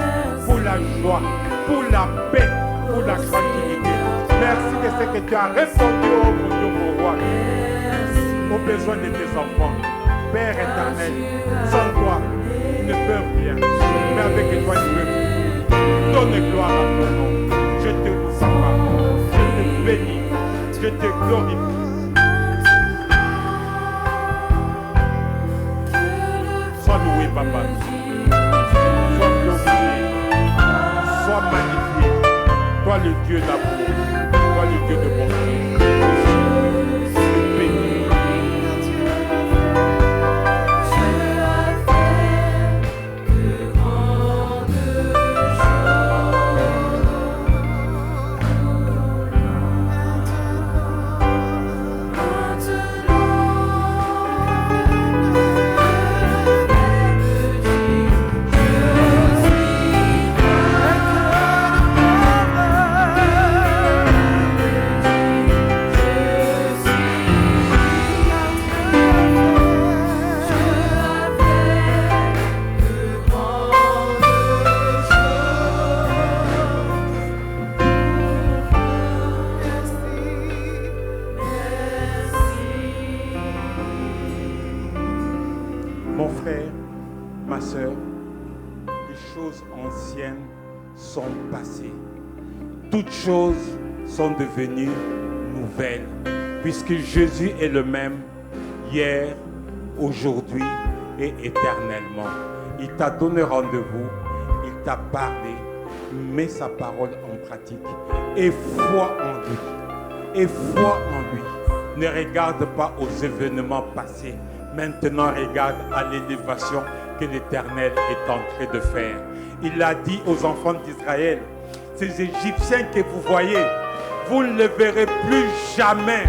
pour la joie, pour la paix, pour la tranquillité. Merci de ce que tu as répondu, oh mon Dieu, mon roi, aux besoins de tes enfants. Père éternel, sans toi, ils ne peuvent rien. Mais avec toi, ils peuvent. Donne gloire à ton nom. Je te loue, je te bénis, je te glorifie. Sois loué, papa. Sois glorifié. Sois magnifié. Toi le Dieu d'amour, toi le Dieu de bonté. Mon frère, ma soeur, les choses anciennes sont passées. Toutes choses sont devenues nouvelles, puisque Jésus est le même hier, aujourd'hui et éternellement. Il t'a donné rendez-vous, il t'a parlé, mets sa parole en pratique et foi en lui. Et foi en lui. Ne regarde pas aux événements passés. Maintenant, regarde à l'élévation que l'Éternel est en train de faire. Il a dit aux enfants d'Israël, ces Égyptiens que vous voyez, vous ne les verrez plus jamais.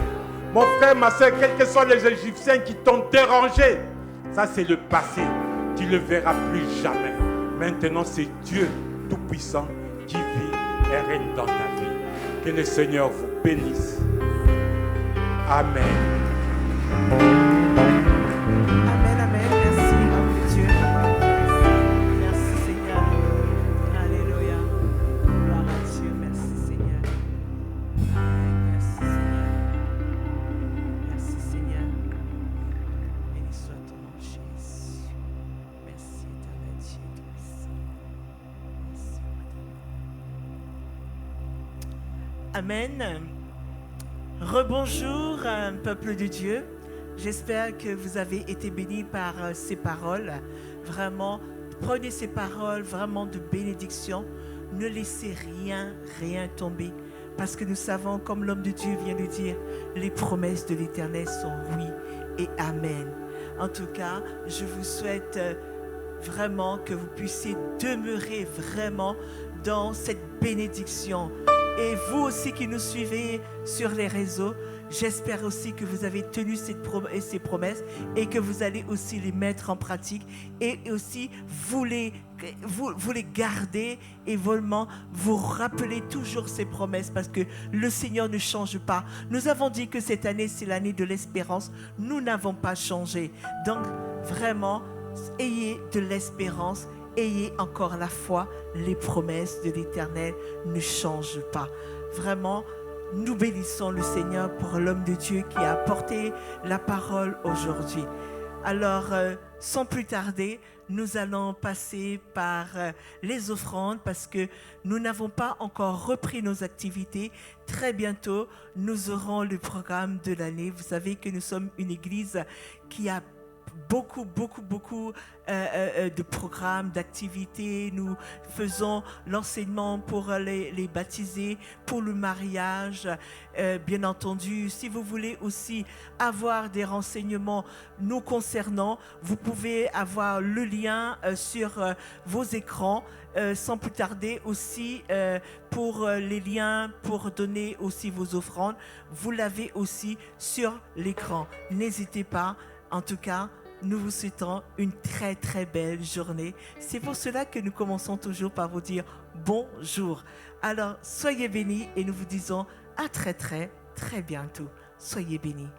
Mon frère, ma soeur, quels que soient les Égyptiens qui t'ont dérangé, ça c'est le passé. Tu ne le verras plus jamais. Maintenant, c'est Dieu Tout-Puissant qui vit et règne dans ta vie. Que le Seigneur vous bénisse. Amen. Amen, amen. Merci, homme de Dieu. Merci, Seigneur. Alléluia. Gloire à Dieu. Merci, Seigneur. Amen. Merci, Seigneur. Merci, Seigneur. Béni soit ton nom, Jésus. Merci, éternel Dieu. Merci. Amen. Rebonjour, peuple de Dieu. J'espère que vous avez été bénis par ces paroles. Vraiment, prenez ces paroles vraiment de bénédiction. Ne laissez rien tomber. Parce que nous savons, comme l'homme de Dieu vient de dire, les promesses de l'Éternel sont oui et amen. En tout cas, je vous souhaite vraiment que vous puissiez demeurer vraiment dans cette bénédiction. Et vous aussi qui nous suivez sur les réseaux, j'espère aussi que vous avez tenu ces promesses et que vous allez aussi les mettre en pratique et aussi vous les gardez et vraiment vous rappelez toujours ces promesses parce que le Seigneur ne change pas. Nous avons dit que cette année, c'est l'année de l'espérance. Nous n'avons pas changé. Donc, vraiment, ayez de l'espérance. Ayez encore la foi, les promesses de l'Éternel ne changent pas. Vraiment, nous bénissons le Seigneur pour l'homme de Dieu qui a apporté la parole aujourd'hui. Alors, sans plus tarder, nous allons passer par les offrandes parce que nous n'avons pas encore repris nos activités. Très bientôt, nous aurons le programme de l'année. Vous savez que nous sommes une église qui a beaucoup de programmes, d'activités. Nous faisons l'enseignement pour les baptisés, pour le mariage. Bien entendu, si vous voulez aussi avoir des renseignements nous concernant, vous pouvez avoir le lien sur vos écrans. Sans plus tarder aussi, pour les liens, pour donner aussi vos offrandes, vous l'avez aussi sur l'écran. N'hésitez pas. En tout cas, nous vous souhaitons une très belle journée. C'est pour cela que nous commençons toujours par vous dire bonjour. Alors, soyez bénis et nous vous disons à très bientôt. Soyez bénis.